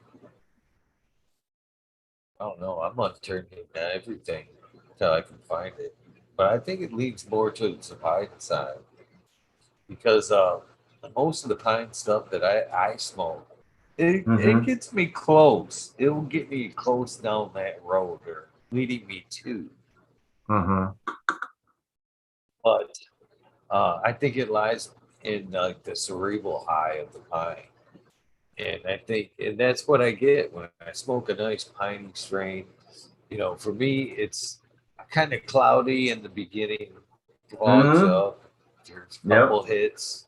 I don't know. I'm on turning everything until I can find it. But I think it leans more to the pine side because most of the pine stuff that I smoke, it Mm-hmm. gets me close. It will get me close down that road or leading me to. Mm-hmm. But I think it lies in like the cerebral high of the pine. And I think, and that's what I get when I smoke a nice piney strain. You know, for me, it's kind of cloudy in the beginning, fogs Mm-hmm. up, there's a Yep. couple hits,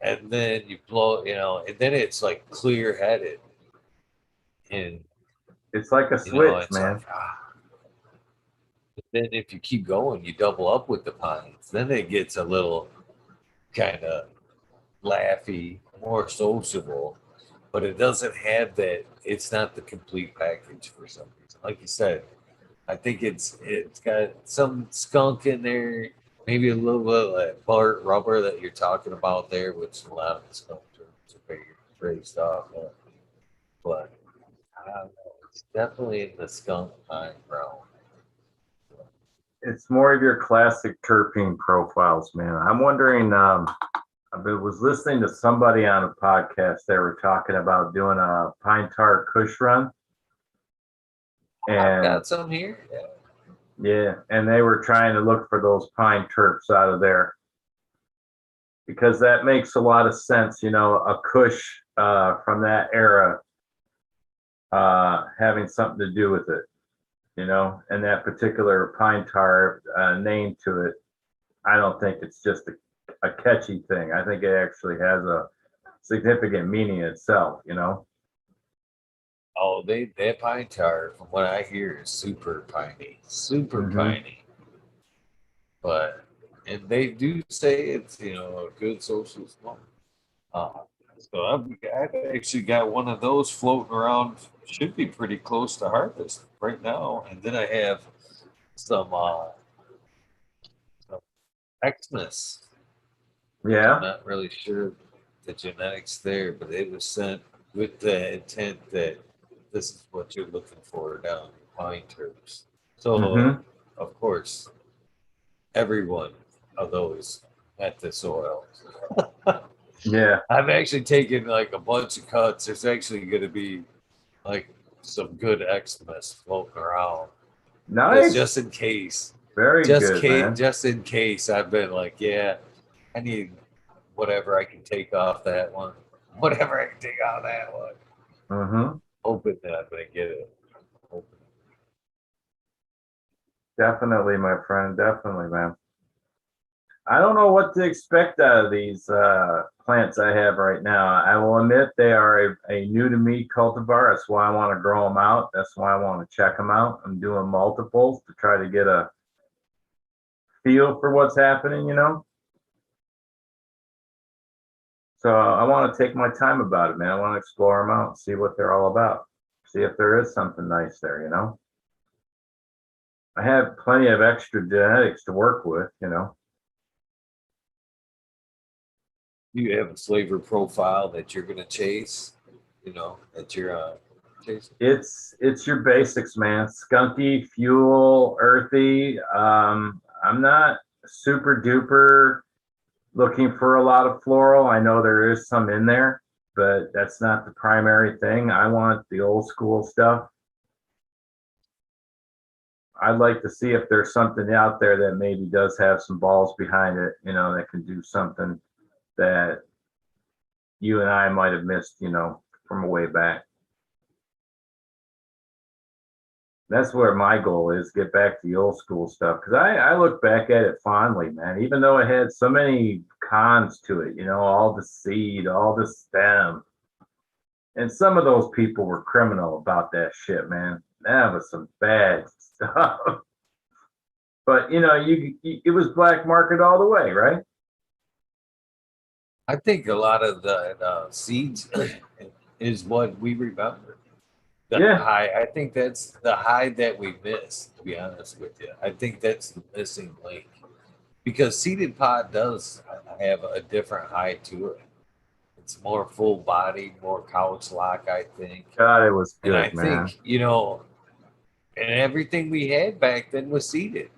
and then you blow, and then it's like clear headed. And, It's like a switch, it's like, man. but then if you keep going, you double up with the pines. Then it gets a little kind of laughy, more sociable, but it doesn't have that. It's not the complete package for some reason. Like you said, I think it's got some skunk in there, maybe a little bit of that Bart rubber that you're talking about there, which a lot of the skunk terms are very based off of. But I don't know. It's definitely in the skunk pine realm. It's more of your classic terpene profiles, man. I'm wondering, was listening to somebody on a podcast. They were talking about doing a pine tar kush run. I've And got some here. Yeah. yeah, and they were trying to look for those pine terps out of there because that makes a lot of sense. A kush from that era having something to do with it, and that particular pine tar name to it. I don't think it's just a catchy thing. I think it actually has a significant meaning itself. Oh, that pine tar, from what I hear, is super Mm-hmm. piney. But and they do say it's a good social smoke. Uh, so I've actually got one of those floating around. Should be pretty close to harvest right now. And then I have some Xmas, which I'm Yeah. not really sure the genetics there, but it was sent with the intent that this is what you're looking for down in pine terps. So, Mm-hmm. of course, every one of those at the soil. Yeah. I've actually taken like a bunch of cuts. There's actually going to be like some good Xmas floating around because Nice. Very good, man. just in case, I've been like, yeah, I need whatever I can take off that one, whatever I can take off that one. Mm-hmm. Hoping that I'm going to get it. Hoping. Definitely, my friend. Definitely, man. I don't know what to expect out of these plants I have right now. I will admit they are a new to me cultivar. That's why I want to grow them out. That's why I want to check them out. I'm doing multiples to try to get a feel for what's happening. So I want to take my time about it, man. I want to explore them out, see what they're all about, see if there is something nice there. I have plenty of extra genetics to work with. Do you have a flavor profile that you're going to chase? That you're chasing? It's your basics, man. Skunky, fuel, earthy. I'm not super duper looking for a lot of floral. I know there is some in there, but that's not the primary thing. I want the old school stuff. I'd like to see if there's something out there that maybe does have some balls behind it, that can do something that you and I might have missed, from a way back. That's where my goal is, get back to the old school stuff. Because I look back at it fondly, man, even though it had so many cons to it, all the seed, all the stem. And some of those people were criminal about that shit, man. That was some bad stuff. But it was black market all the way, right? I think a lot of the seeds is what we remember. The Yeah, high, I think that's the high that we missed, to be honest with you. I think that's the missing link because seated pod does have a different high to it. It's more full body, more couch lock, I think. God, it was And I good, man. think, and everything we had back then was seated.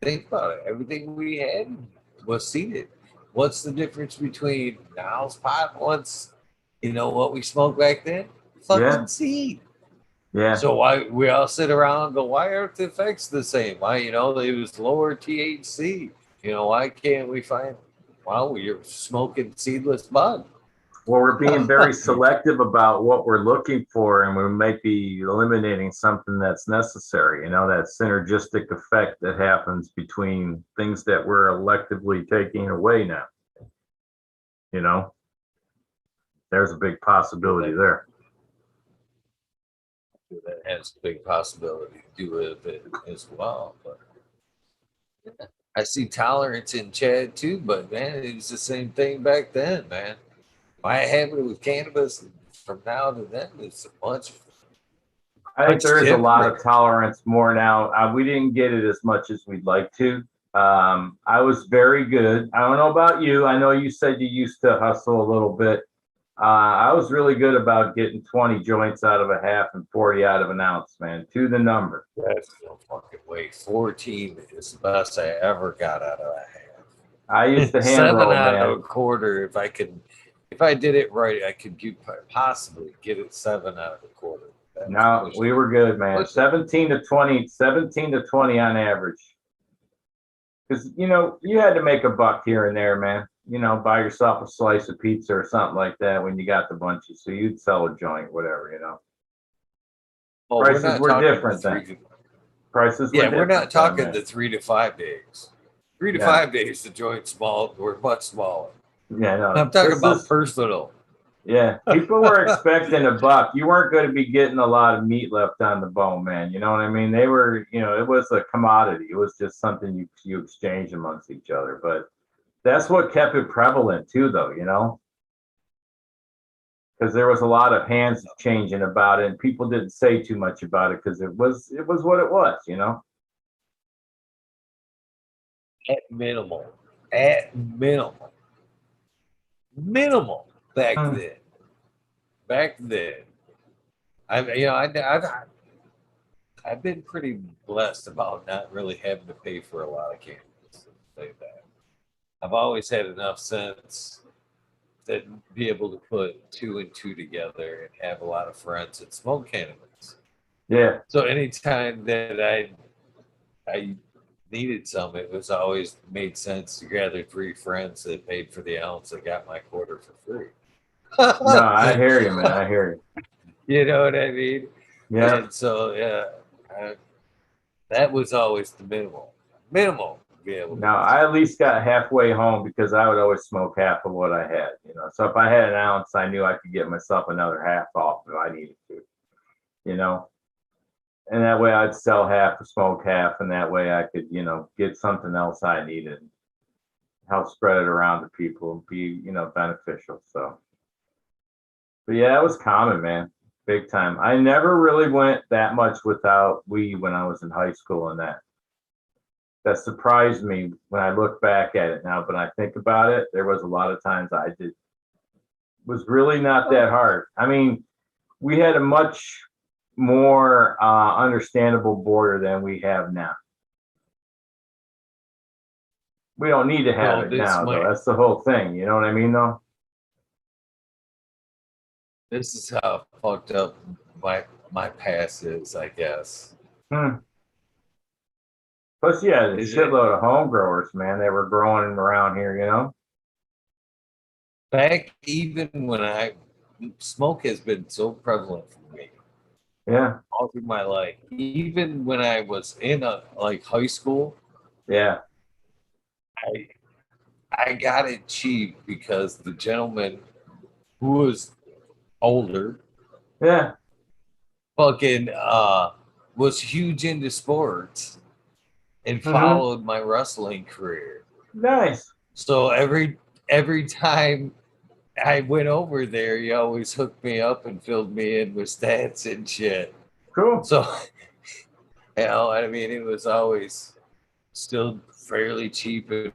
Think about it. Everything we had was seated. What's the difference between now's pot? What's what we smoked back then? Yeah, Fucking seed. yeah, So why we all sit around and go, why aren't the effects the same? Why, it was lower THC. Why can't we find well, you're smoking seedless bud. well, we're being very selective about what we're looking for, and we might be eliminating something that's necessary. That synergistic effect that happens between things that we're electively taking away now. You know, there's a big possibility that, there. that has a big possibility to do with it as well. But I see tolerance in Chad too, but man, it was the same thing back then, man. My habit with cannabis from now to then is I think much there is a lot of different. tolerance more now. We didn't get it as much as we'd like to. I was very good. I don't know about you. I know you said you used to hustle a little bit. I was really good about getting 20 joints out of a half and 40 out of an ounce, man, to the number. That's no fucking way. 14 is the best I ever got out of a I used half. to hand Seven roll, out of man. a quarter. If I did it right, I could possibly get it 7 out of a quarter. That was No, pushing we it. were good, man. Pushing. 17 to 20 on average. Because, you had to make a buck here and there, man. Buy yourself a slice of pizza or something like that when you got the bunchies. So you'd sell a joint, whatever. Oh, we're Prices not were talking the different then. three. Prices were Yeah, we're not different then, talking man. the 3 to 5 days. Three to Yeah. five days, the joint small were much smaller. Yeah, no. I'm talking This about is personal. Yeah, people were expecting a buck. You weren't going to be getting a lot of meat left on the bone, man. You know what I mean? They were, it was a commodity. It was just something you exchange amongst each other. But that's what kept it prevalent too, though, because there was a lot of hands changing about it, and people didn't say too much about it because it was what it was. At minimal. At minimal. Minimal back Hmm. then. Back then. I've been pretty blessed about not really having to pay for a lot of cannabis. Say that. I've always had enough sense that be able to put two and two together and have a lot of friends that smoke cannabis. Yeah. So anytime that I needed some, it was always made sense to gather three friends that paid for the ounce that got my quarter for free. No, I hear you, man. I hear you. You know what I mean? Yeah. And so that was always the minimal to be able to Now I at least got halfway home because I would always smoke half of what I had. So if I had an ounce, I knew I could get myself another half off if I needed to, you know. And that way I'd sell half or smoke half, and that way I could, get something else I needed, help spread it around to people and be, beneficial. So, but yeah, it was common, man, big time. I never really went that much without weed when I was in high school, and that surprised me when I look back at it now. But I think about it, there was a lot of times I did was really not that hard. I mean, we had a much more understandable border than we have now. We don't need to have so it now, though. might That's the whole thing. You know what I mean, though? this is how fucked up my past is, I guess. Hmm. Plus, yeah, a Is it shitload of home growers, man. They were growing around here. back even when I smoke has been so prevalent for me Yeah, all through my life. Even when I was in like high school, yeah. I I got it cheap because the gentleman who was older Yeah. fucking was huge into sports and Mm-hmm. followed my wrestling career. Nice. So every time I went over there. He always hooked me up and filled me in with stats and shit. Cool. So, I mean, it was always still fairly cheap and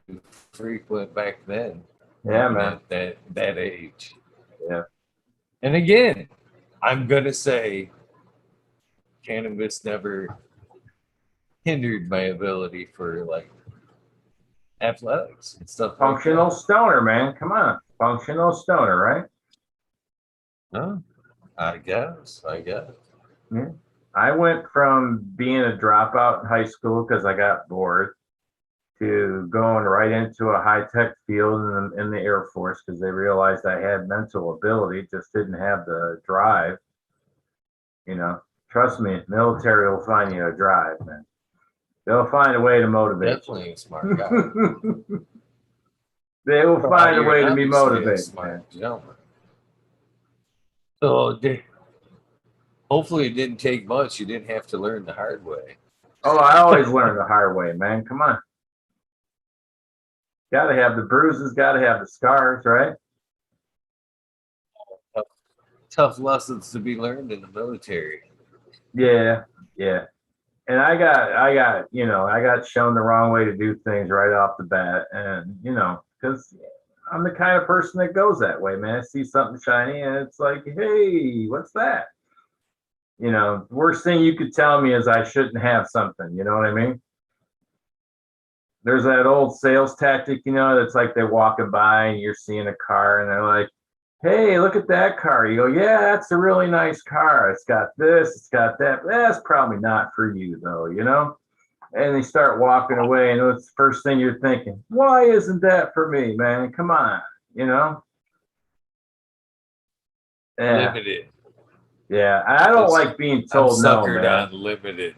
frequent back then, Yeah, even man. at that age. Yeah. And again, I'm gonna say cannabis never hindered my ability for like athletics and stuff like Functional that. stoner, man. Come on. Functional stoner, right? Huh? I guess. I guess. Yeah. I went from being a dropout in high school because I got bored to going right into a high tech field in the Air Force because they realized I had mental ability, just didn't have the drive. You know, trust me, military will find you a drive, man. They'll find a way to motivate Definitely a smart guy. you. They will Well, find a you're way to be obviously a motivated, man. smart gentleman. So hopefully it didn't take much. You didn't have to learn the hard way. Oh, I always learn the hard way, man. Come on. Got to have the bruises, got to have the scars, right? Tough, tough lessons to be learned in the military. Yeah, yeah. And I got shown the wrong way to do things right off the bat. And, because I'm the kind of person that goes that way, man. I see something shiny and it's like, hey, what's that? Worst thing you could tell me is I shouldn't have something. You know what I mean? There's that old sales tactic, that's like they're walking by and you're seeing a car and they're like, hey, look at that car. You go, yeah, that's a really nice car. It's got this, it's got that. That's probably not for you, though. And they start walking away, and it's the first thing you're thinking, why isn't that for me, man? Come on, you know? Yeah, Limited. yeah. I don't This like being I'm told no, suckered man. on limited.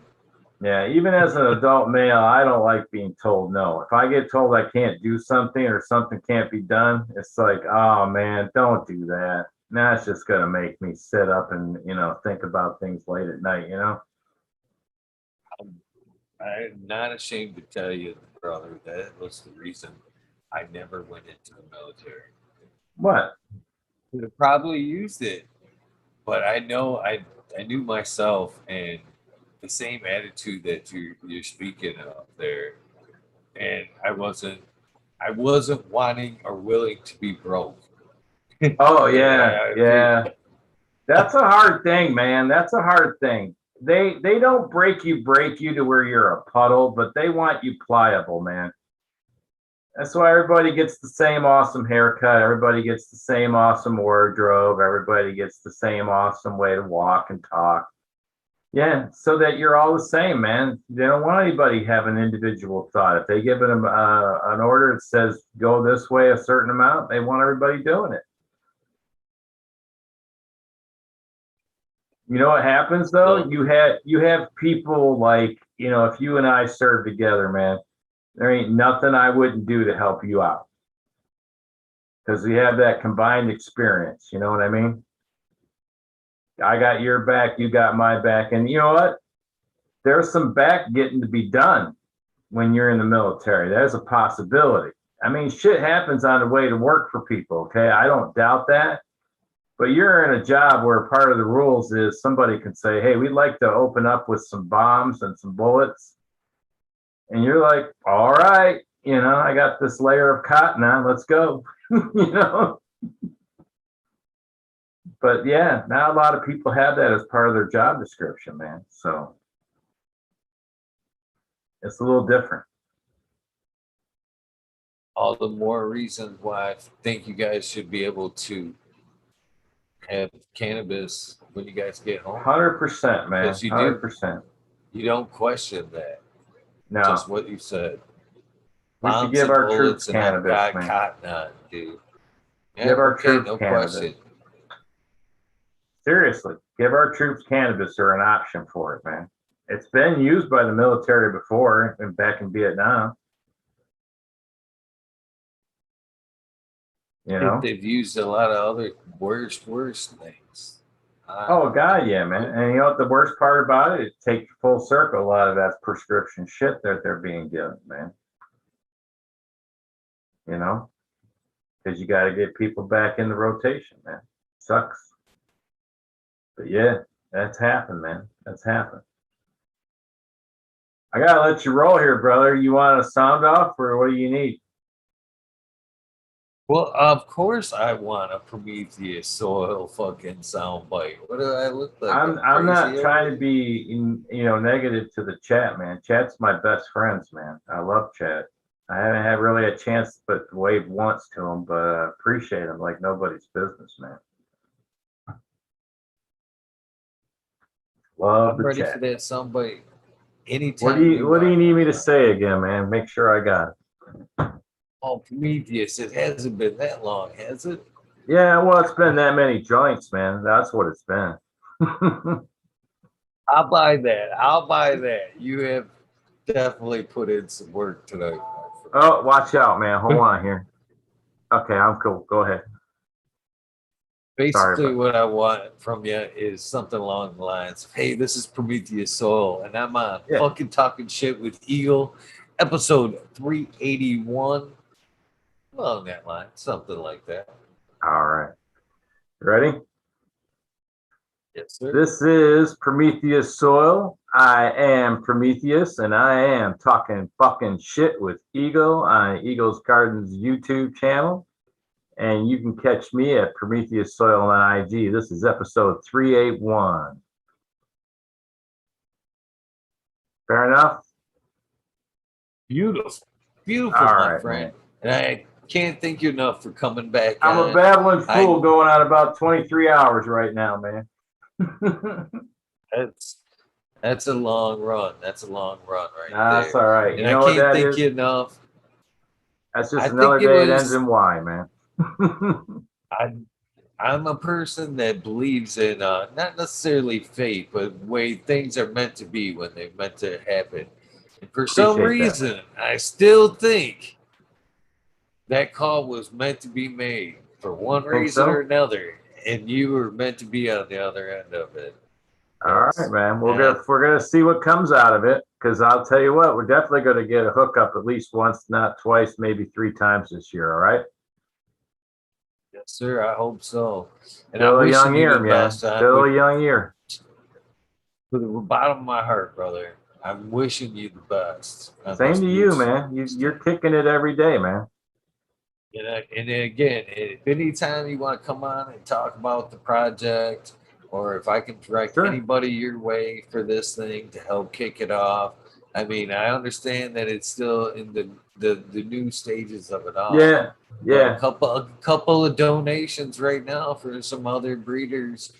Yeah, even as an adult male, I don't like being told no. If I get told I can't do something or something can't be done, it's like, oh man, don't do that. That's just gonna make me sit up and think about things late at night. I'm not ashamed to tell you, brother, that was the reason I never went into the military. What? Could have probably used it, but I knew myself and the same attitude that you're speaking of there, and I wasn't wanting or willing to be broke. Oh yeah, I yeah. That's a hard thing, man. That's a hard thing. They don't break you to where you're a puddle, but they want you pliable, man. That's why everybody gets the same awesome haircut. Everybody gets the same awesome wardrobe. Everybody gets the same awesome way to walk and talk. Yeah, so that you're all the same, man. They don't want anybody have an individual thought. If they give them an order that says go this way a certain amount, they want everybody doing it. You know what happens though? so You have people like, if you and I serve together, man, there ain't nothing I wouldn't do to help you out because we have that combined experience. You know what I mean? I got your back, you got my back, and you know what? There's some back getting to be done when you're in the military. There's a possibility. I mean, shit happens on the way to work for people. Okay, I don't doubt that. But you're in a job where part of the rules is somebody can say, hey, we'd like to open up with some bombs and some bullets. And you're like, all right, I got this layer of cotton on, let's go. you know? But yeah, not a lot of people have that as part of their job description, man. So it's a little different. all the more reasons why I think you guys should be able to have cannabis when you guys get home 100%, man. because you do 100%. you don't question that. No, Just what you said. we should Bombs give and our troops bullets, and I've cannabis, got man. cotton on, dude. Yeah, Give our okay, troops no cannabis. question. Seriously, give our troops cannabis or an option for it, man. It's been used by the military before and back in Vietnam, you If know? they've used a lot of other worse things. Oh God, yeah, man. And you know what the worst part about it? It takes full circle. A lot of that's prescription shit that they're being given, man. You know? because you got to get people back in the rotation, man. Sucks. But yeah, that's happened, man. That's happened. I gotta let you roll here, brother. You want a sound off, or what do you need? Well, of course I want a Prometheus soil fucking soundbite. What do I look like? I'm not trying to be negative to the chat, man. Chat's my best friends, man. I love chat. I haven't had really a chance but to wave once to them, but I appreciate them like nobody's business, man. Love I'm the ready chat. for that soundbite What anytime do you want, need my me to friend. say again, man? Make sure I got it. Oh, Prometheus, it hasn't been that long, has it? Yeah, well, it's been that many joints, man. That's what it's been. I'll buy that. I'll buy that. You have definitely put in some work tonight, my friend. Oh, watch out, man. Hold on here. Okay, I'm cool. Go ahead. Sorry Basically, about what I want from you is something along the lines of, hey, this is Prometheus Soul, and I'm on yeah. fucking talking shit with Eagle, episode 381. Along that line, something like that. All right. Ready? Yes, sir. This is Prometheus Soil. I am Prometheus, and I am talking fucking shit with Eagle on Eagle's Gardens YouTube channel. And you can catch me at Prometheus Soil on IG. This is episode 381. Fair enough? Beautiful. Beautiful, All my right, friend. man. And I can't thank you enough for coming back I'm a on. babbling fool going on about 23 hours right now, man. That's a long run. That's a long run right Nah, that's there. all right. And You I know what can't that thank is? you enough. That's just I another think it day it ends was in Y, man. I I'm a person that believes in not necessarily fate, but way things are meant to be when they're meant to happen. And for some Appreciate that, man. reason, I still think that call was meant to be made for one Think reason or so? another, and you were meant to be on the other end of it. All right, Yes. man. And We're gonna see what comes out of it. Because I'll tell you what, we're definitely gonna get a hookup at least once, not twice, maybe 3 times this year. All right. yes, sir, I hope so. And I'm Still a young wishing you year, the man. best on Still a young year. with the bottom of my heart, brother. I'm wishing you the best on Same this to you, beautiful man. You're Tuesday. kicking it every day, man. And then again, if anytime you want to come on and talk about the project, or if I can direct Sure. anybody your way for this thing to help kick it off, I mean, I understand that it's still in the new stages of it all. Yeah. But Yeah. a couple of donations right now for some other breeders,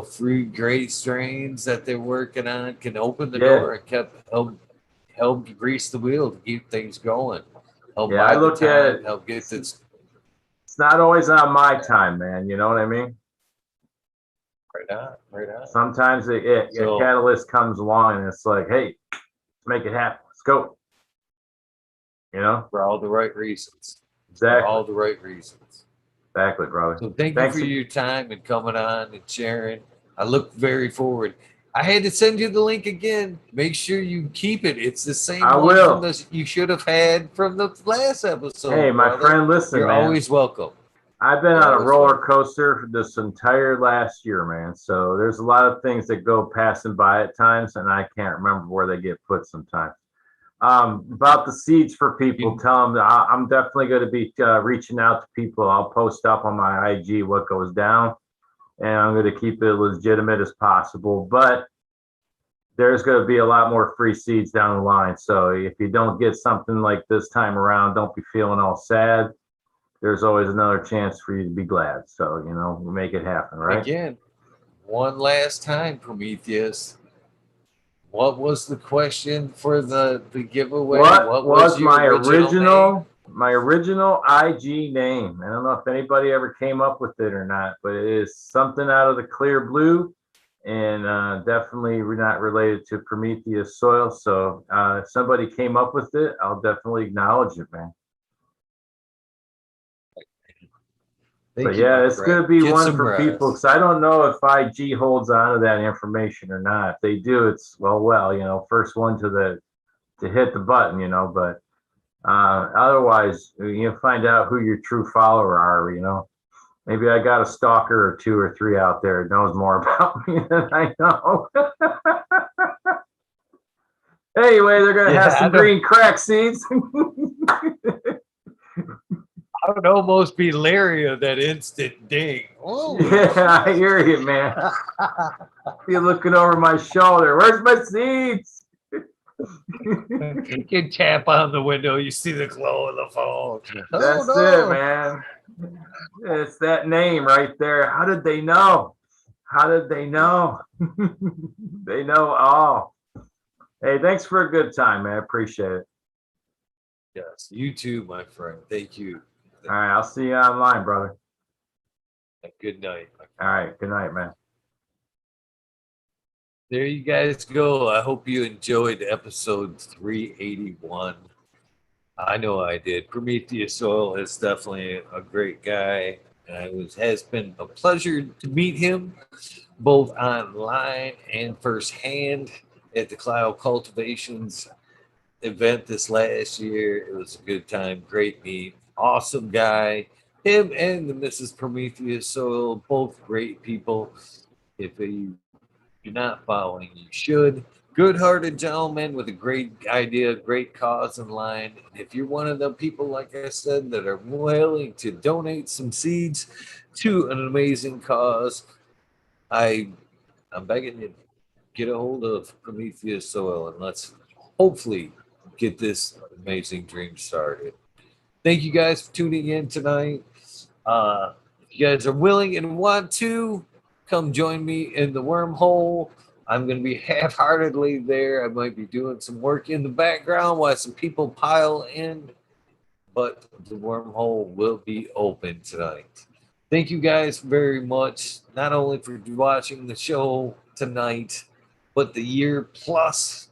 free great strains that they're working on can open the Yeah. door and help grease the wheel to keep things going. Help Yeah. I buy the look at it. time, help get this It's not always on my time, man. You know what I mean? right on, right on. Sometimes a So catalyst comes along and it's like, hey, let's make it happen. Let's go. You know? for all the right reasons. For Exactly. all the right reasons. Exactly, brother. So thank you for Thanks. your time and coming on and sharing. I look very forward. I had to send you the link again. Make sure you keep it. It's the same I one from will. the you should have had from the last Hey, episode, my brother. friend, listen, You're man. always welcome. I've been You're on a always roller welcome. coaster this entire last year, man. So there's a lot of things that go passing by at times, and I can't remember where they get put sometimes. About the seeds for people, You, tell them I'm definitely going to be reaching out to people. I'll post up on my IG what goes down, and I'm going to keep it legitimate as possible. But there's going to be a lot more free seeds down the line. So if you don't get something like this time around, don't be feeling all sad. There's always another chance for you to be glad. So, we'll make it happen, right? again, one last time, Prometheus. What was the question for the giveaway? What What was was your original name? my original IG name? I don't know if anybody ever came up with it or not, but it is something out of the clear blue, and definitely we're not related to Prometheus soil. So if somebody came up with it, I'll definitely acknowledge it, man. But Thank you, yeah, my it's friend. going to be Get one some for people rest. because I don't know if IG holds on to that information or not. If they do, it's well, first one to hit the button, but Otherwise, you find out who your true follower are. Maybe I got a stalker or two or three out there that knows more about me than I know. Anyway, they're gonna have Yeah, some green crack seeds. I would almost be leery of that instant ding. Oh, Yeah, I hear you, man. Be looking over my shoulder. Where's my seeds? you tap on the window, you see the glow of the phone. That's it, man. It's that name right there. How did they know? How did they know? They know all. Hey, thanks for a good time, man. I appreciate it. Yes, you too, my friend. Thank you. All right, I'll see you online, brother. Good night. All right, good night, man. There you guys go. I hope you enjoyed episode 381. I know I did. Prometheus Oil is definitely a great guy. And it has been a pleasure to meet him both online and firsthand at the Cloud Cultivations event this last year. It was a good time, great meet, awesome guy. Him and the Mrs. Prometheus Soil, both great people. If you you're not following, you should. Good-hearted gentleman with a great idea, great cause in line. If you're one of the people, like I said, that are willing to donate some seeds to an amazing cause, I'm begging you, get a hold of Prometheus Soil and let's hopefully get this amazing dream started. Thank you guys for tuning in tonight. If you guys are willing and want to, come join me in the wormhole. I'm going to be half heartedly there. I might be doing some work in the background while some people pile in, but the wormhole will be open tonight. Thank you guys very much, not only for watching the show tonight, but the year plus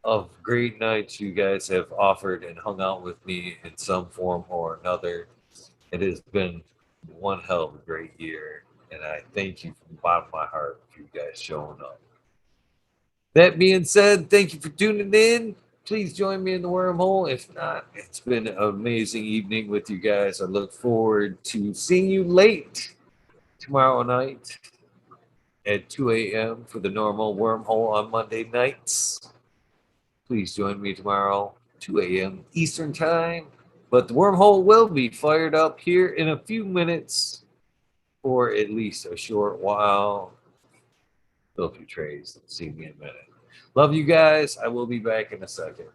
of great nights you guys have offered and hung out with me in some form or another. It has been one hell of a great year, and I thank you from the bottom of my heart for you guys showing up. That being said, thank you for tuning in. Please join me in the wormhole. If not, it's been an amazing evening with you guys. I look forward to seeing you late tomorrow night at 2 a.m. for the normal wormhole on Monday nights. Please join me tomorrow, 2 a.m. Eastern Time. But the wormhole will be fired up here in a few minutes for at least a short while. Filthy Trays, see me in a minute. Love you guys. I will be back in a second.